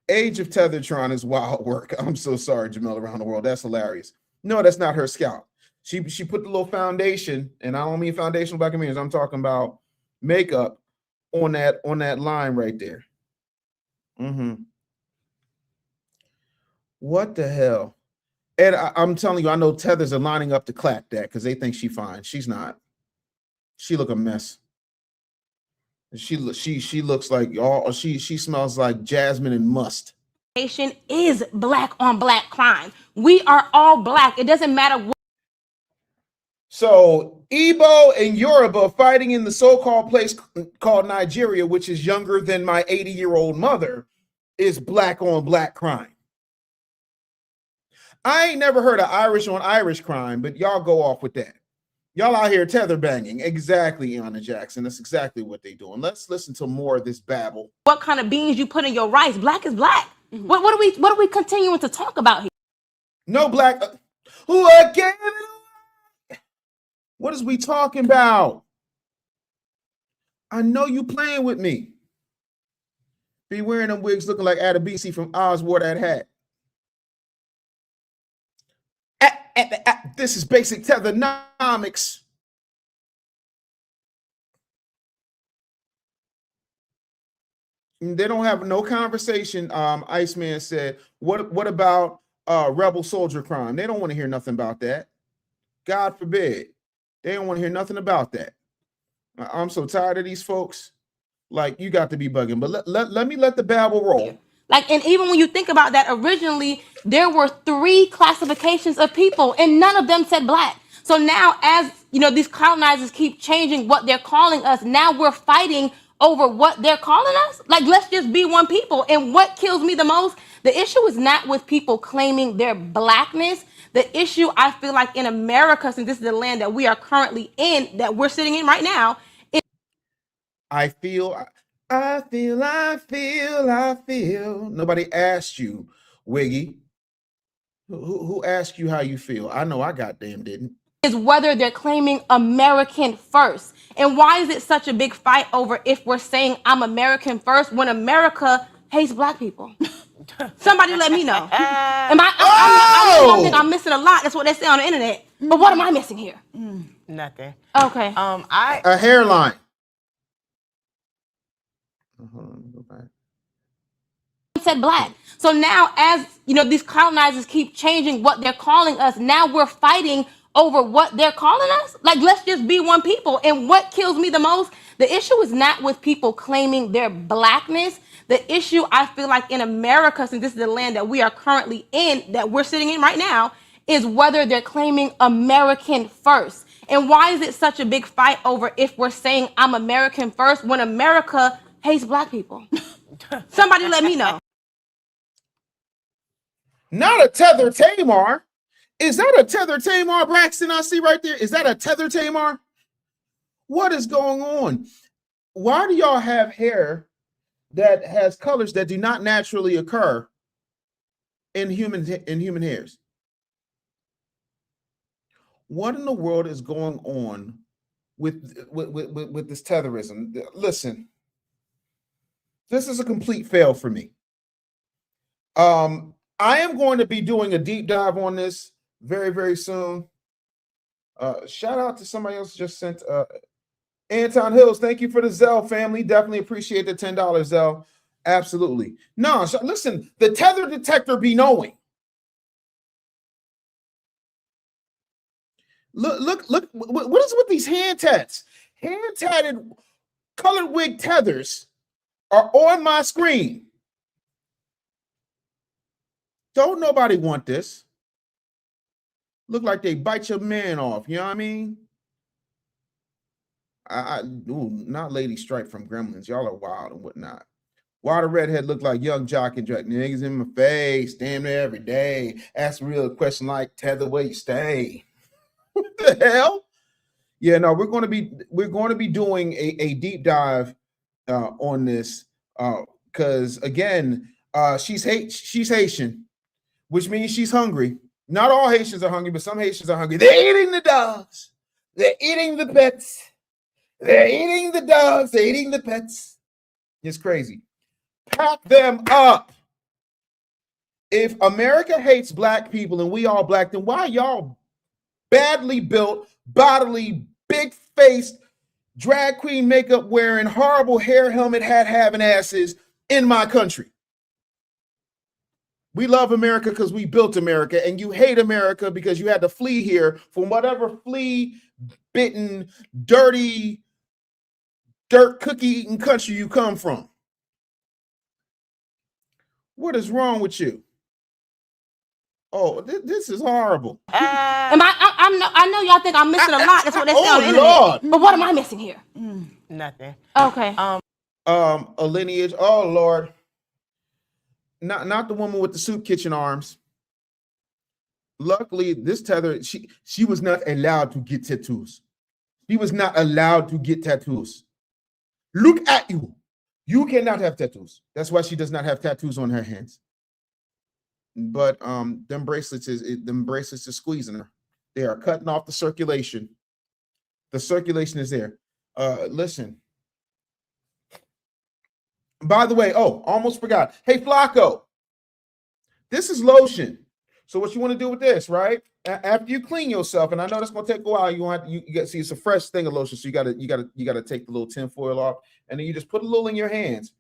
Age of Tethertron is wild work. I'm so sorry, Jamel around the world. That's hilarious. No, that's not her scalp. She put the little foundation, and I don't mean foundational black Americans. I'm talking about makeup on that line right there. What the hell? And I'm telling you, I know tethers are lining up to clap that because they think she's fine. She's not. She look a mess. She looks like she smells like jasmine and must. Is black on black crime. We are all black. It doesn't matter what. So Igbo and Yoruba fighting in the so-called place called Nigeria, which is younger than my 80-year-old mother, is black on black crime. I ain't never heard of Irish on Irish crime, but y'all go off with that. Y'all out here tether banging. Exactly, Anna Jackson. That's exactly what they doing. Let's listen to more of this babble. What kind of beans you put in your rice? Black is black. What are we continuing to talk about here? No black. What gave it away? What is we talking about? I know you playing with me. Be wearing them wigs looking like Adabisi from Oz wore that hat. This is basic Tethernomics. They don't have no conversation. Iceman said, what about rebel soldier crime? They don't want to hear nothing about that. God forbid. They don't want to hear nothing about that. I'm so tired of these folks. Like, you got to be bugging. But let me let the babble roll. Like, and even when you think about that, originally there were 3 classifications of people and none of them said black. So now, as you know, these colonizers keep changing what they're calling us. Now we're fighting over what they're calling us. Like, let's just be one people. And what kills me the most, the issue is not with people claiming their blackness. The issue, I feel like, in America, since this is the land that we are currently in, that we're sitting in right now, I feel. Nobody asked you, Wiggy. Who asked you how you feel? I know I goddamn didn't. Is whether they're claiming American first. And why is it such a big fight over if we're saying I'm American first when America hates black people? Somebody let me know. I know y'all think I'm missing a lot. That's what they say on the internet. But what am I missing here? Nothing. Okay. A hairline. Said black. So now, as you know, these colonizers keep changing what they're calling us. Now we're fighting over what they're calling us. Like, let's just be one people. And what kills me the most, the issue is not with people claiming their blackness. The issue, I feel like, in America, since this is the land that we are currently in, that we're sitting in right now, is whether they're claiming American first. And why is it such a big fight over if we're saying I'm American first when America hates black people? Somebody let me know. Not a Tether Tamar. Is that a Tether Tamar, Braxton? I see right there. Is that a Tether Tamar? What is going on? Why do y'all have hair that has colors that do not naturally occur in human hairs? What in the world is going on with this tetherism? Listen, this is a complete fail for me. I am going to be doing a deep dive on this very, very soon. Shout out to somebody else just sent Anton Hills. Thank you for the ZELLE family. Definitely appreciate the $10 ZELLE. Absolutely. No, so listen, the tether detector be knowing. Look, what is with these hand tats? Hand tatted colored wig tethers are on my screen. Don't nobody want this. Look like they bite your man off. You know what I mean? Not Lady Stripe from Gremlins. Y'all are wild and whatnot. Why the redhead look like young Jock and Jack? Niggas in my face, damn near every day. Ask a real question like tether where you stay. What the hell? Yeah, no, we're going to be doing a deep dive on this because again, she's Haitian, which means she's hungry. Not all Haitians are hungry, but some Haitians are hungry. They're eating the dogs. They're eating the pets. They're eating the dogs. They're eating the pets. It's crazy. Pack them up. If America hates black people and we all black, then why y'all badly built, bodily, big-faced, drag queen makeup wearing, horrible hair helmet hat having asses in my country? We love America because we built America, and you hate America because you had to flee here from whatever flea-bitten, dirty, dirt cookie-eating country you come from. What is wrong with you? Oh, this is horrible. I know y'all think I'm missing a lot. That's what they say on the internet. Lord. But what am I missing here? Nothing. Okay. A lineage. Oh Lord. Not the woman with the soup kitchen arms. Luckily, this tether, she was not allowed to get tattoos. She was not allowed to get tattoos. Look at you. You cannot have tattoos. That's why she does not have tattoos on her hands. But them bracelets is squeezing her. They are cutting off the circulation. The circulation is there. Listen. By the way, almost forgot. Hey, Flakko, this is lotion. So what you want to do with this, right? After you clean yourself, and I know that's gonna take a while. You got to see it's a fresh thing of lotion, so you gotta take the little tinfoil off, and then you just put a little in your hands,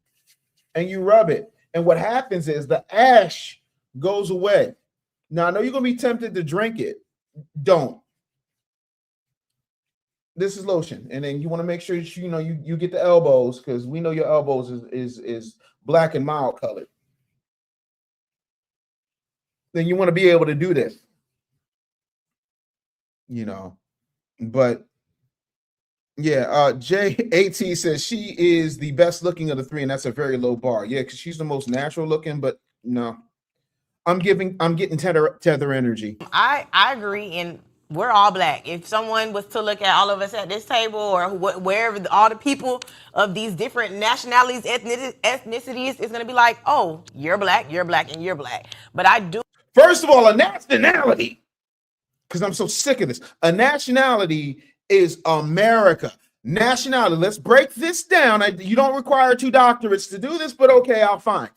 and you rub it. And what happens is the ash goes away. Now I know you're gonna be tempted to drink it. Don't. This is lotion, and then you want to make sure you get the elbows, because we know your elbows is black and mild colored. Then you want to be able to do this, But yeah, JAT says she is the best looking of the three, and that's a very low bar. Yeah, because she's the most natural looking, but no, I'm getting tether energy. I agree, and we're all black. If someone was to look at all of us at this table, or wherever all the people of these different nationalities, ethnicities, is going to be like, oh, you're black, and you're black. But I do. First of all, a nationality, because I'm so sick of this. A nationality is America. Nationality. Let's break this down. You don't require 2 doctorates to do this, but okay, I'll find.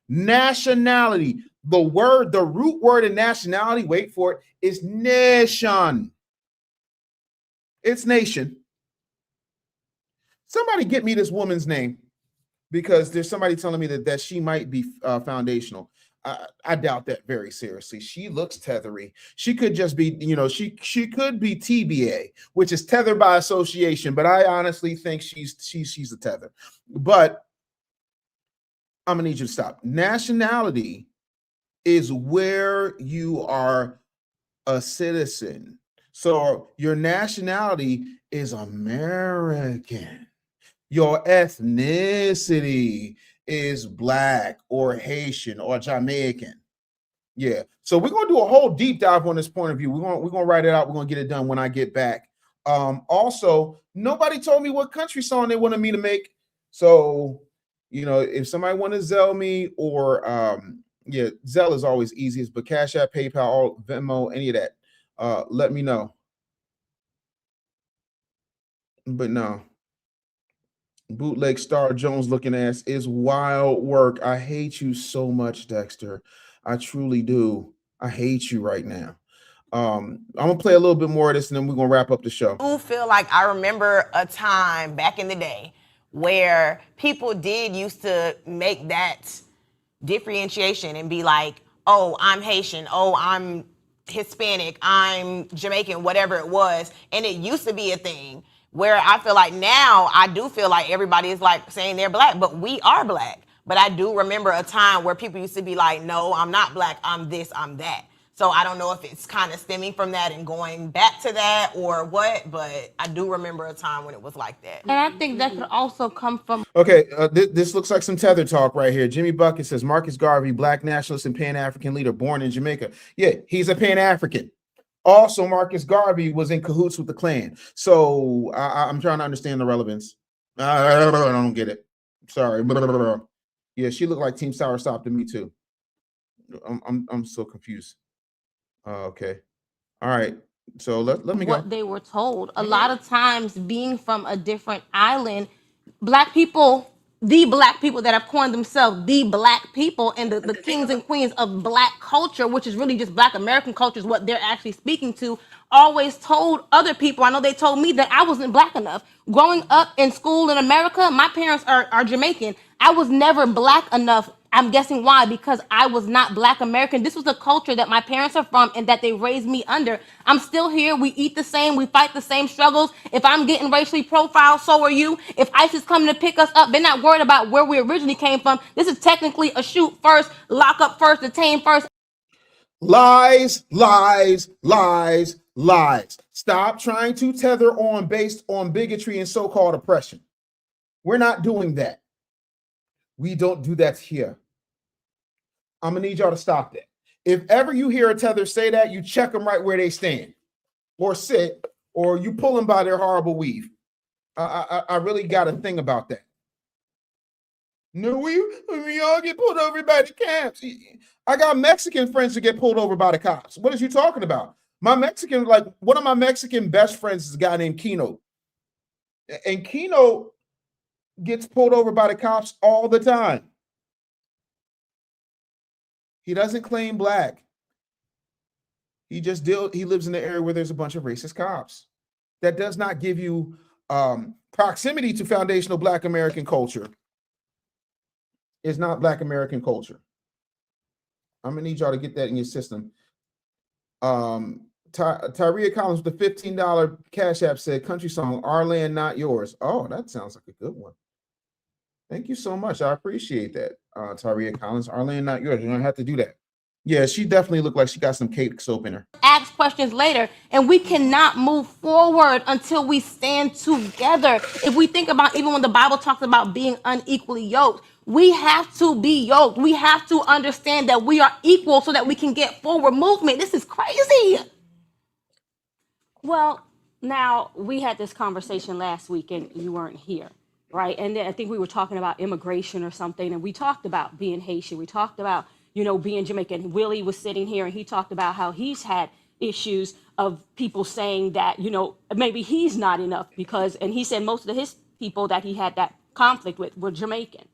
Nationality. The root word in nationality, wait for it, is nation. It's nation. Somebody get me this woman's name, because there's somebody telling me that she might be foundational. I doubt that very seriously. She looks tethery. She could just be, she could be TBA, which is tether by association, but I honestly think she's a tether. But I'm gonna need you to stop. Nationality is where you are a citizen. So your nationality is American. Your ethnicity is Black or Haitian or Jamaican. Yeah. So we're going to do a whole deep dive on this point of view. We're going to write it out. We're going to get it done when I get back. Also, nobody told me what country song they wanted me to make. So, if somebody want to Zelle me or, Zelle is always easiest, but Cash App, PayPal, Venmo, any of that, let me know. But no. Bootleg Star Jones looking ass is wild work. I hate you so much, Dexter. I truly do. I hate you right now. I'm gonna play a little bit more of this and then we're gonna wrap up the show. I feel like I remember a time back in the day where people did used to make that differentiation and be like, oh, I'm Haitian, oh, I'm Hispanic, I'm Jamaican, whatever it was. And it used to be a thing. Where I feel like now, I do feel like everybody is like saying they're Black, but we are Black. But I do remember a time where people used to be like, no, I'm not Black, I'm this, I'm that. So I don't know if it's kind of stemming from that and going back to that or what, but I do remember a time when it was like that. And I think that could also come from... Okay, this looks like some tether talk right here. Jimmy Bucket says, Marcus Garvey, Black nationalist and Pan-African leader born in Jamaica. Yeah, he's a Pan-African. Also, Marcus Garvey was in cahoots with the Klan. So I'm trying to understand the relevance. I don't get it. Sorry. Yeah, she looked like Team Soursop to me too. I'm so confused. Okay. All right. So let me go. What they were told. A lot of times, being from a different island, Black people, the Black people that have coined themselves the Black people and the kings and queens of Black culture, which is really just Black American culture is what they're actually speaking to, always told other people, I know they told me that I wasn't Black enough. Growing up in school in America, my parents are Jamaican. I was never Black enough. I'm guessing why, because I was not Black American. This was a culture that my parents are from and that they raised me under. I'm still here. We eat the same. We fight the same struggles. If I'm getting racially profiled, so are you. If ICE is coming to pick us up, they're not worried about where we originally came from. This is technically a shoot first, lock up first, detain first. Lies, lies, lies, lies. Stop trying to tether on based on bigotry and so-called oppression. We're not doing that. We don't do that here. I'm gonna need y'all to stop that. If ever you hear a tether say that, you check them right where they stand, or sit, or you pull them by their horrible weave. I really got a thing about that. No, we all get pulled over by the cops. I got Mexican friends who get pulled over by the cops. What is you talking about? My Mexican, like one of my Mexican best friends is a guy named Kino, and Kino gets pulled over by the cops all the time. He doesn't claim Black. He lives in the area where there's a bunch of racist cops. That does not give you proximity to foundational Black American culture. It's not Black American culture. I'm gonna need y'all to get that in your system. Tyria Collins with the $15 Cash App said, country song, Our Land, Not Yours. Oh, that sounds like a good one. Thank you so much. I appreciate that. Tyria Collins, Our Land, Not Yours. You don't have to do that. Yeah, she definitely looked like she got some cake soap in her. Ask questions later, and we cannot move forward until we stand together. If we think about even when the Bible talks about being unequally yoked, we have to be yoked. We have to understand that we are equal so that we can get forward movement. This is crazy. Well, now we had this conversation last week and you weren't here, right? And then I think we were talking about immigration or something, and we talked about being Haitian. We talked about you know, being Jamaican. Willie was sitting here and he talked about how he's had issues of people saying that, you know, maybe he's not enough because, and he said most of his people that he had that conflict with were Jamaican.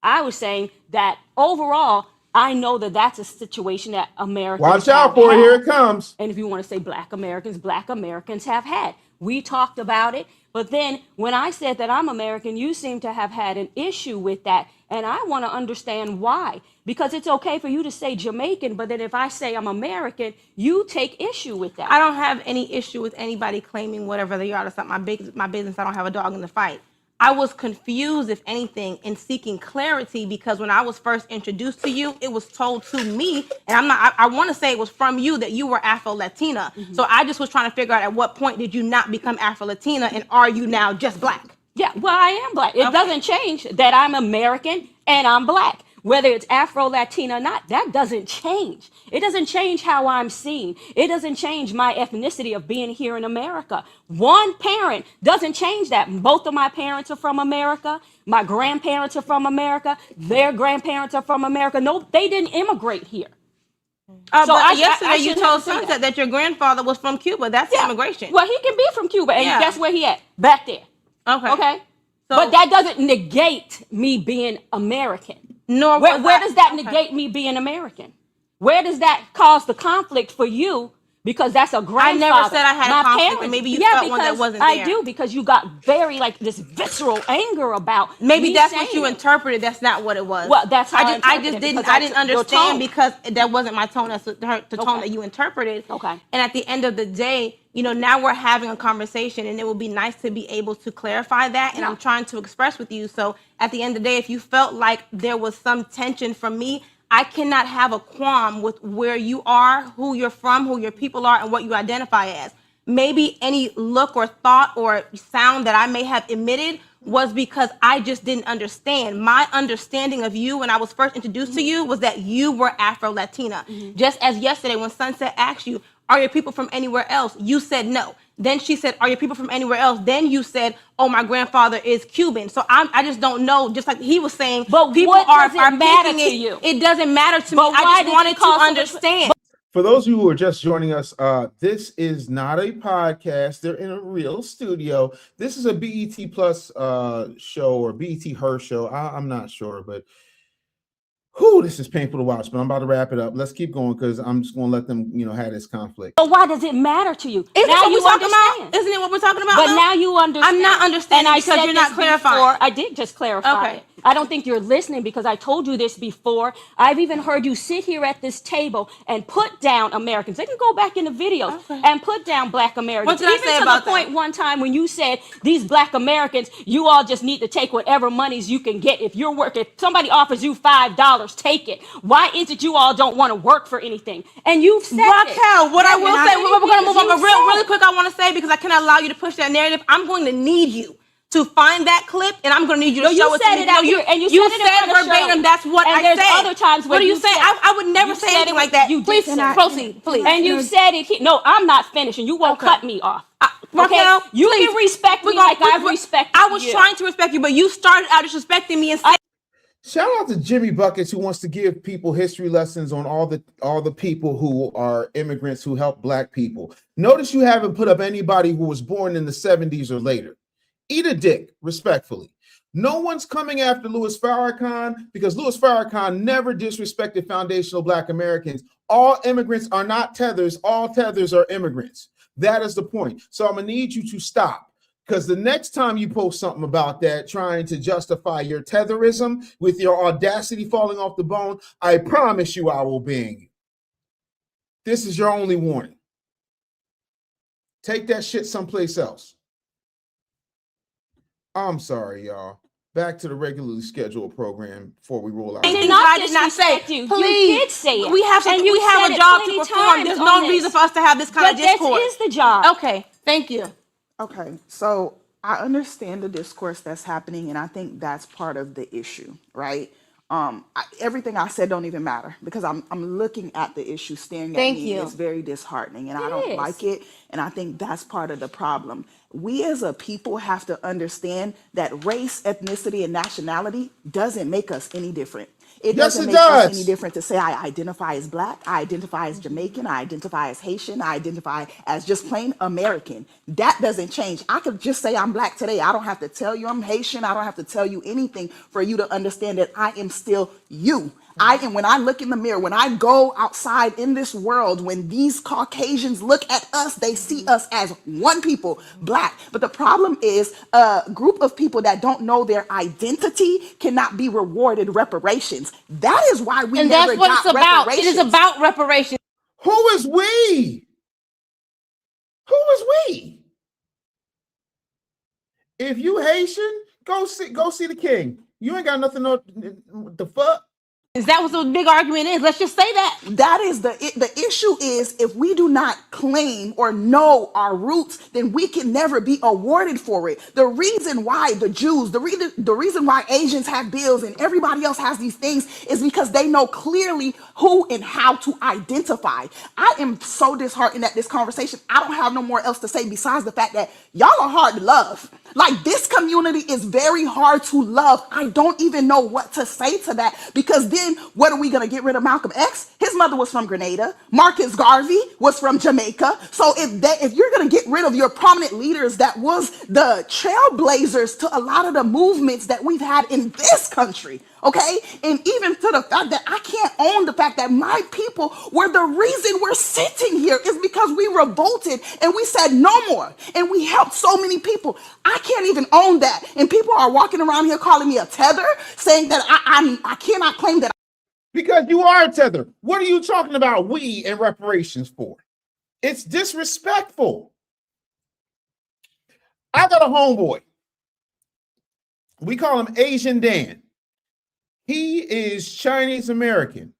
I was saying that overall, I know that that's a situation that Americans watch out for it. Here it comes. And if you want to say Black Americans have had. We talked about it. But then when I said that I'm American, you seem to have had an issue with that. And I want to understand why. Because it's okay for you to say Jamaican, but then if I say I'm American, you take issue with that. I don't have any issue with anybody claiming whatever they are. That's not my business. I don't have a dog in the fight. I was confused, if anything, in seeking clarity because when I was first introduced to you, it was told to me, and I want to say it was from you that you were Afro-Latina. So I just was trying to figure out at what point did you not become Afro-Latina and are you now just Black? Yeah, well, I am Black. It doesn't change that I'm American and I'm Black. Whether it's Afro-Latina or not, that doesn't change. It doesn't change how I'm seen. It doesn't change my ethnicity of being here in America. One parent doesn't change that. Both of my parents are from America. My grandparents are from America. Their grandparents are from America. No, they didn't immigrate here. But yesterday you told Sunset that your grandfather was from Cuba. That's immigration. Well, he can be from Cuba. And guess where he at? Back there. Okay? But that doesn't negate me being American. Nor where does that negate me being American? Where does that cause the conflict for you? Because that's a grandfather. I never said I had a conflict, and maybe you felt one that wasn't there. I do, because you got very like this visceral anger about. Maybe that's what you interpreted. That's not what it was. Well, that's how I didn't understand because that wasn't my tone. That's the tone that you interpreted. Okay. And at the end of the day, you know, now we're having a conversation, and it would be nice to be able to clarify that. And I'm trying to express with you. So at the end of the day, if you felt like there was some tension from me, I cannot have a qualm with where you are, who you're from, who your people are, and what you identify as. Maybe any look or thought or sound that I may have emitted was because I just didn't understand. My understanding of you when I was first introduced to you was that you were Afro-Latina. Just as yesterday when Sunset asked you, are your people from anywhere else? You said no. Then she said, are your people from anywhere else? Then you said, oh, my grandfather is Cuban. So I just don't know, just like he was saying, but people what does it matter to you? It doesn't matter to me. I just wanted to understand. For those of you who are just joining us, this is not a podcast. They're in a real studio. This is a BET Plus show or BET Her show. I'm not sure, but whew, this is painful to watch, but I'm about to wrap it up. Let's keep going because I'm just going to let them, have this conflict. But why does it matter to you? Isn't it what we're talking about? But now you understand. I'm not understanding and because you're not clarifying. I did just clarify it. I don't think you're listening because I told you this before. I've even heard you sit here at this table and put down Americans. They can go back in the videos and put down Black Americans. What did I say about that? Even to the point one time when you said these Black Americans, you all just need to take whatever monies you can get. If you're working, if somebody offers you $5, take it. Why is it you all don't want to work for anything? And you've said Raquel, what I will say, we're going to move on, but really quick, I want to say, because I cannot allow you to push that narrative, I'm going to need you to find that clip, and I'm going to need you to show it to me. You said verbatim, that's what I said. And there's other times what do you say? I would never say anything like that. Please proceed, please. And you said it. No, I'm not finishing. You won't cut me off. Raquel, you can respect me like I've respected you. I was trying to respect you, but you started out disrespecting me and saying. Shout out to Jimmy Buckets, who wants to give people history lessons on all the people who are immigrants who help Black people. Notice you haven't put up anybody who was born in the 70s or later. Eat a dick, respectfully. No one's coming after Louis Farrakhan because Louis Farrakhan never disrespected foundational Black Americans. All immigrants are not tethers. All tethers are immigrants. That is the point. So I'm going to need you to stop. Because the next time you post something about that, trying to justify your tetherism with your audacity falling off the bone, I promise you I will bang you. This is your only warning. Take that shit someplace else. I'm sorry, y'all. Back to the regularly scheduled program before we roll out. I did not say you. Please. You did say it. We have a job to perform. There's no reason for us to have this kind of discourse. This is the job. Okay, thank you. Okay, so I understand the discourse that's happening, and I think that's part of the issue, right? Everything I said don't even matter because I'm looking at the issue, staring at me. It's very disheartening, and I don't like it. And I think that's part of the problem. We as a people have to understand that race, ethnicity, and nationality doesn't make us any different. It doesn't make us any different to say I identify as Black, I identify as Jamaican, I identify as Haitian, I identify as just plain American. That doesn't change. I could just say I'm Black today. I don't have to tell you I'm Haitian. I don't have to tell you anything for you to understand that I am still you. When I look in the mirror, when I go outside in this world, when these Caucasians look at us, they see us as one people, Black. But the problem is a group of people that don't know their identity cannot be rewarded reparations. That is why we and never that's what got it's about. reparations. It is about reparations. Who is we? Who is we? If you Haitian, go see the king. You ain't got nothing to the fuck. Is that what the big argument is? Let's just say that. That is the issue is if we do not claim or know our roots, then we can never be awarded for it. The reason why the Jews, the reason why Asians have bills and everybody else has these things is because they know clearly who and how to identify. I am so disheartened at this conversation. I don't have no more else to say besides the fact that y'all are hard to love. Like, this community is very hard to love. I don't even know what to say to that, because then what are we going to get rid of Malcolm X? His mother was from Grenada. Marcus Garvey was from Jamaica. So if you're going to get rid of your prominent leaders that was the trailblazers to a lot of the movements that we've had in this country, okay? And even to the fact that I can't own the fact that my people were the reason we're sitting here is because we revolted and we said no more. And we helped so many people. I can't even own that. And people are walking around here calling me a tether, saying that I cannot claim that. Because you are a tether. What are you talking about we and reparations for? It's disrespectful. I got a homeboy. We call him Asian Dan. He is Chinese American.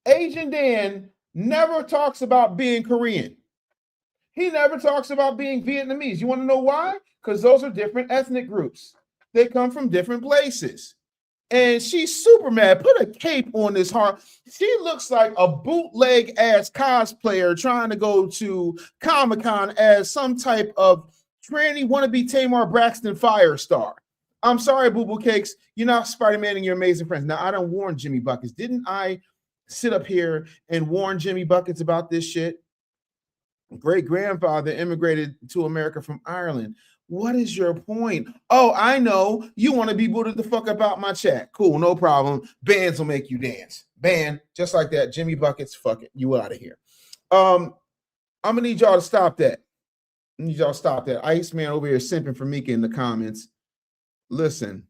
Asian Dan never talks about being Korean. He never talks about being Vietnamese. You want to know why? Because those are different ethnic groups. They come from different places. And she's super mad. Put a cape on this heart. She looks like a bootleg ass cosplayer trying to go to Comic-Con as some type of tranny wannabe Tamar Braxton Firestar. I'm sorry, Boo Boo Cakes. You're not Spider-Man and your amazing friends. Now, I don't warn Jimmy Buckets. Didn't I sit up here and warn Jimmy Buckets about this shit? Great-grandfather immigrated to America from Ireland. What is your point? Oh, I know. You want to be booted the fuck up out my chat. Cool, no problem. Bands will make you dance. Ban, just like that. Jimmy Buckets, fuck it. You out of here. I'm going to need y'all to stop that. I need y'all to stop that. Iceman over here simping for Mika in the comments. Listen,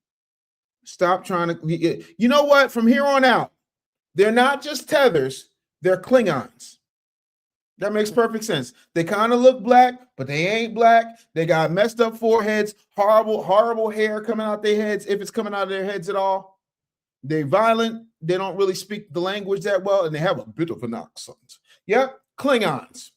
stop trying to. You know what? From here on out, they're not just tethers. They're Klingons. That makes perfect sense. They kind of look black, but they ain't black. They got messed up foreheads, horrible hair coming out their heads, if it's coming out of their heads at all. They're violent. They don't really speak the language that well, and they have a bit of an accent. Yep, Klingons.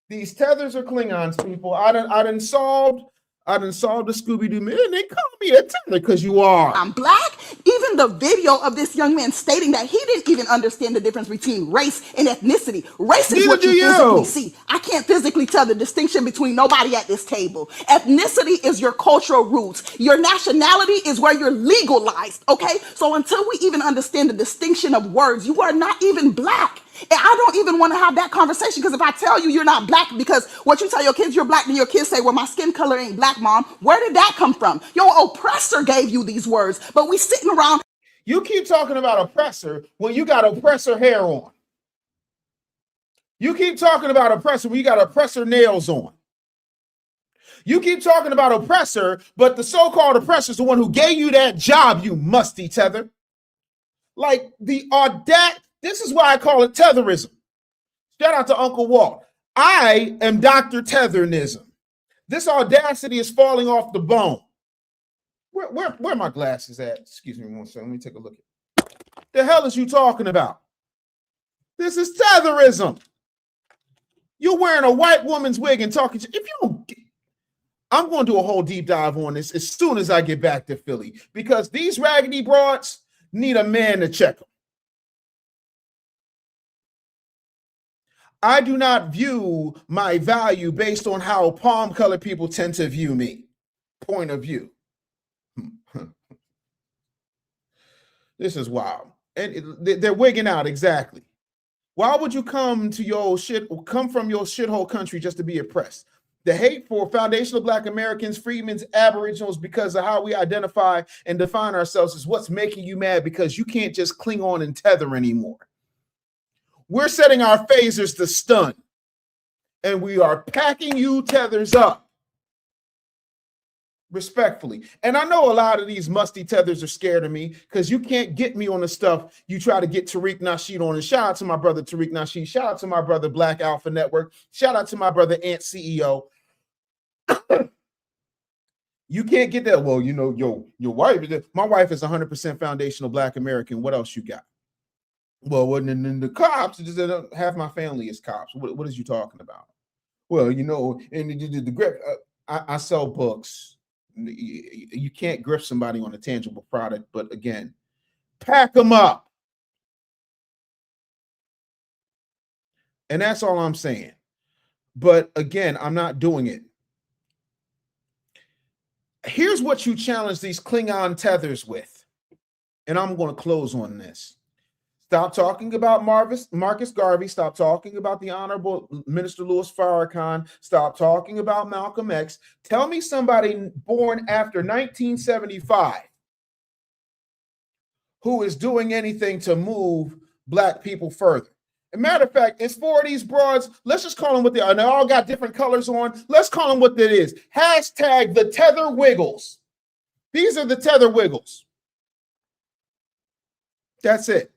These tethers are Klingons, people. I done solved the Scooby-Doo man. They call me a tether because you are. I'm black. Even the video of this young man stating that he didn't even understand the difference between race and ethnicity. Race is what you physically see. I can't physically tell the distinction between nobody at this table. Ethnicity is your cultural roots. Your nationality is where you're legalized, okay? So until we even understand the distinction of words, you are not even black. And I don't even want to have that conversation, because if I tell you you're not black because what you tell your kids you're black, then your kids say, well, my skin color ain't black, mom. Where did that come from? Your oppressor gave you these words, but we sitting around. You keep talking about oppressor when you got oppressor hair on. You keep talking about oppressor when you got oppressor nails on. You keep talking about oppressor, but the so-called oppressor is the one who gave you that job, you musty tether. Like the audacity. This is why I call it tetherism. Shout out to Uncle Walt. I am Dr. Tetherism. This audacity is falling off the bone. Where are my glasses at? Excuse me one second. Let me take a look. The hell is you talking about? This is tetherism. You're wearing a white woman's wig and talking. If you don't, I'm going to do a whole deep dive on this as soon as I get back to Philly, because these raggedy broads need a man to check them. I do not view my value based on how palm-colored people tend to view me. Point of view. This is wild. And they're wigging out, exactly. Why would you come from your shithole country just to be oppressed? The hate for foundational Black Americans, freedmen's, aboriginals, because of how we identify and define ourselves is what's making you mad, because you can't just cling on and tether anymore. We're setting our phasers to stun, and we are packing you tethers up. Respectfully. And I know a lot of these musty tethers are scared of me because you can't get me on the stuff you try to get Tariq Nasheed on. And shout out to my brother Tariq Nasheed. Shout out to my brother Black Alpha Network. Shout out to my brother Ant CEO. You can't get that. Well, you know, your wife, my wife is 100% foundational Black American. What else you got? Well, when the cops, half my family is cops. What is you talking about? Well, you know, and the grip, I sell books. You can't grip somebody on a tangible product, but again, pack them up. And that's all I'm saying. But again, I'm not doing it. Here's what you challenge these Klingon tethers with. And I'm going to close on this. Stop talking about Marcus Garvey. Stop talking about the Honorable Minister Louis Farrakhan. Stop talking about Malcolm X. Tell me somebody born after 1975 who is doing anything to move Black people further. As a matter of fact, it's for these broads. Let's just call them what they are. And they all got different colors on. Let's call them what it is. Hashtag the Tether Wiggles. These are the Tether Wiggles. That's it.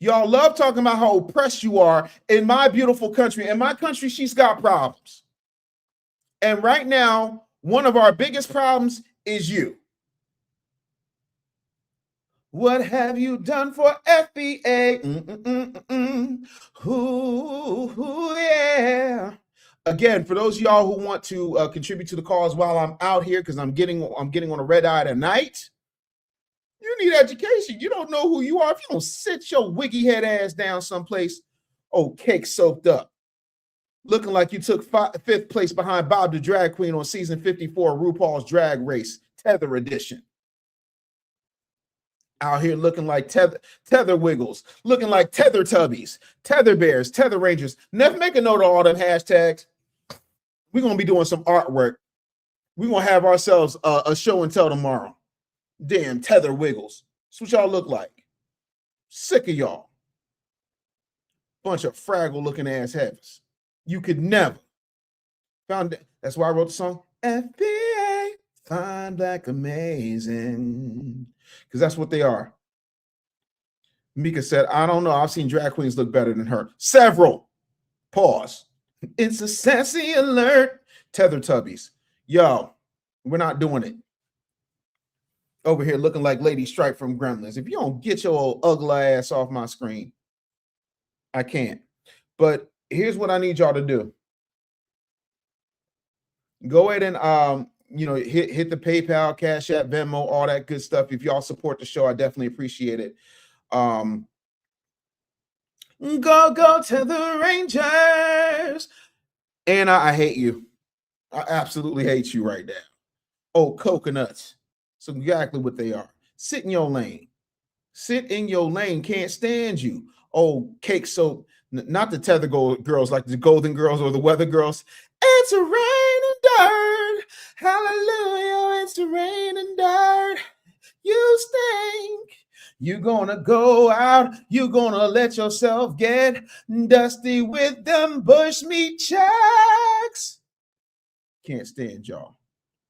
Y'all love talking about how oppressed you are in my beautiful country. In my country, she's got problems. And right now, one of our biggest problems is you. What have you done for FBA? Ooh, yeah. Again, for those of y'all who want to contribute to the cause while I'm out here, because I'm getting on a red eye tonight. You need education. You don't know who you are. If you don't sit your wiggy head ass down someplace, cake soaked up, looking like you took fifth place behind Bob the Drag Queen on season 54 of RuPaul's Drag Race, Tether Edition. Out here looking like tether wiggles, looking like tether tubbies, tether bears, tether rangers. Never make a note of all them hashtags. We're going to be doing some artwork. We're going to have ourselves a show and tell tomorrow. Damn tether wiggles. That's what y'all look like. Sick of y'all. Bunch of Fraggle looking ass heavies. You could never. That's why I wrote the song. FBA, fine, Black, amazing. Because that's what they are. Mika said, I don't know. I've seen drag queens look better than her. Several. Pause. It's a sassy alert. Tether tubbies. Yo, we're not doing it. Over here looking like Lady Stripe from Gremlins. If you don't get your old ugly ass off my screen, I can't. But here's what I need y'all to do. Go ahead and hit the PayPal, Cash App, Venmo, all that good stuff. If y'all support the show, I definitely appreciate it. Go to the Rangers. And I hate you. I absolutely hate you right now. Oh, coconuts. That's exactly what they are. Sit in your lane. Sit in your lane. Can't stand you. Oh, cake soap. Not the tether girls like the Golden Girls or the Weather Girls. It's a rain and dirt. Hallelujah. It's a rain and dirt. You stink. You're gonna go out. You're gonna let yourself get dusty with them bushmeat checks. Can't stand y'all.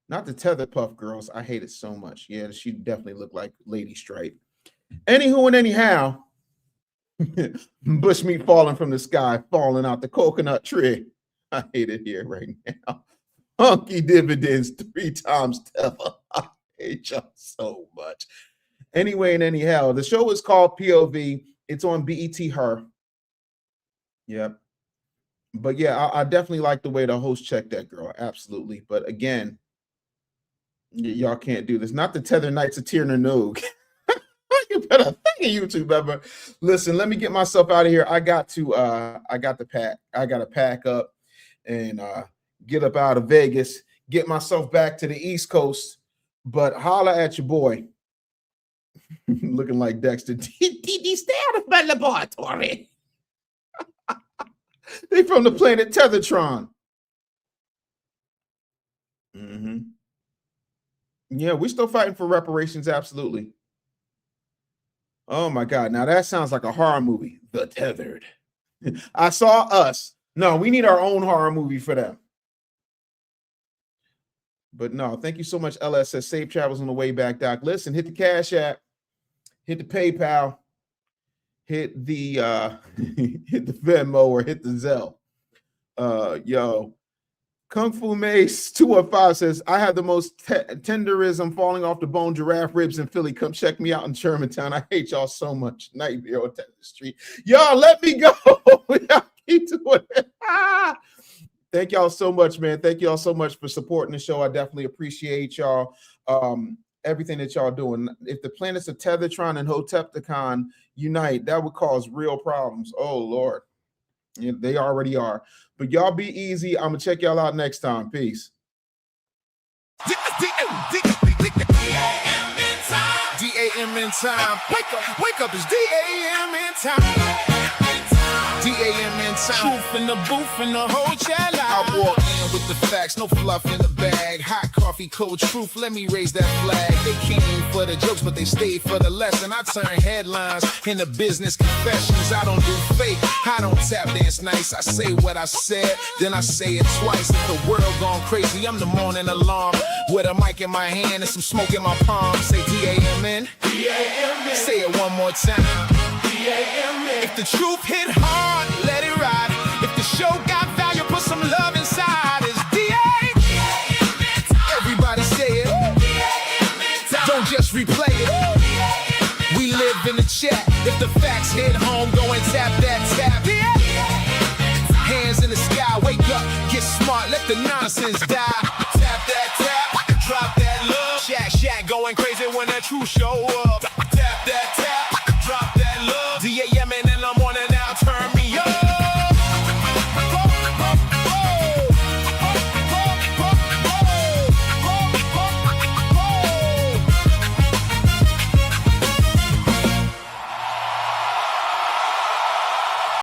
Not the Tether Puff girls. I hate it so much. Yeah, she definitely looked like Lady Stripe. Anywho and anyhow, bushmeat falling from the sky, falling out the coconut tree. I hate it here right now. Hunky dividends 3 times Tether. I hate y'all so much. Anyway and anyhow, the show is called POV. It's on BET Her. Yep. But yeah, I definitely like the way the host checked that girl. Absolutely. But again, y'all can't do this. Not the Tether Knights of Tirnanog. You better thank YouTube ever. Listen, let me get myself out of here. I got to pack up and get up out of Vegas, get myself back to the East Coast. But holla at your boy. Looking like Dexter. Stay out of my laboratory. They from the planet Tethertron. Yeah, we're still fighting for reparations, absolutely. Oh my God, now that sounds like a horror movie. The Tethered. I Saw Us. No, we need our own horror movie for them. But no, thank you so much, LS. Says safe travels on the way back, Doc. Listen, hit the Cash App, hit the PayPal, hit the hit the Venmo, or hit the Zelle. Yo, Kung Fu Mace 215 says, I have the most tenderism falling off the bone giraffe ribs in Philly. Come check me out in Germantown. I hate y'all so much. Nightmare on Tether Street. Y'all, let me go. Y'all keep doing it. Thank y'all so much, man. Thank y'all so much for supporting the show. I definitely appreciate y'all. Everything that y'all doing. If the planets of Tethertron and Hotepticon unite, that would cause real problems. Oh, Lord. Yeah, they already are. But y'all be easy. I'm going to check y'all out next time. Peace. D.A.M.N time. Wake up, it's D.A.M.N time. D.A.M.N time. Truth in the booth and the whole chat. I walk in with the facts, no fluff in the bag. Hot coffee, cold truth, let me raise that flag. They came for the jokes, but they stayed for the lesson. I turn headlines into business confessions. I don't do fake, I don't tap dance nice. I say what I said, then I say it twice. If the world gone crazy, I'm the morning alarm. With a mic in my hand and some smoke in my palm. Say D.A.M.N. D.A.M.N. Say it one more time. D.A.M.N. If the truth hit hard, let it ride. If the show got value, put some love inside. It's D.A.M.N. Everybody say it. D.A.M.N. Don't just replay it. D.A.M.N. We live in the chat. If the facts hit home, go and tap that tap. D.A.M.N. Hands in the sky, wake up, get smart, let the nonsense die. Tap that tap, drop that love. Shack going crazy when that truth show up. Tap that tap, drop that love. D.A.M.N.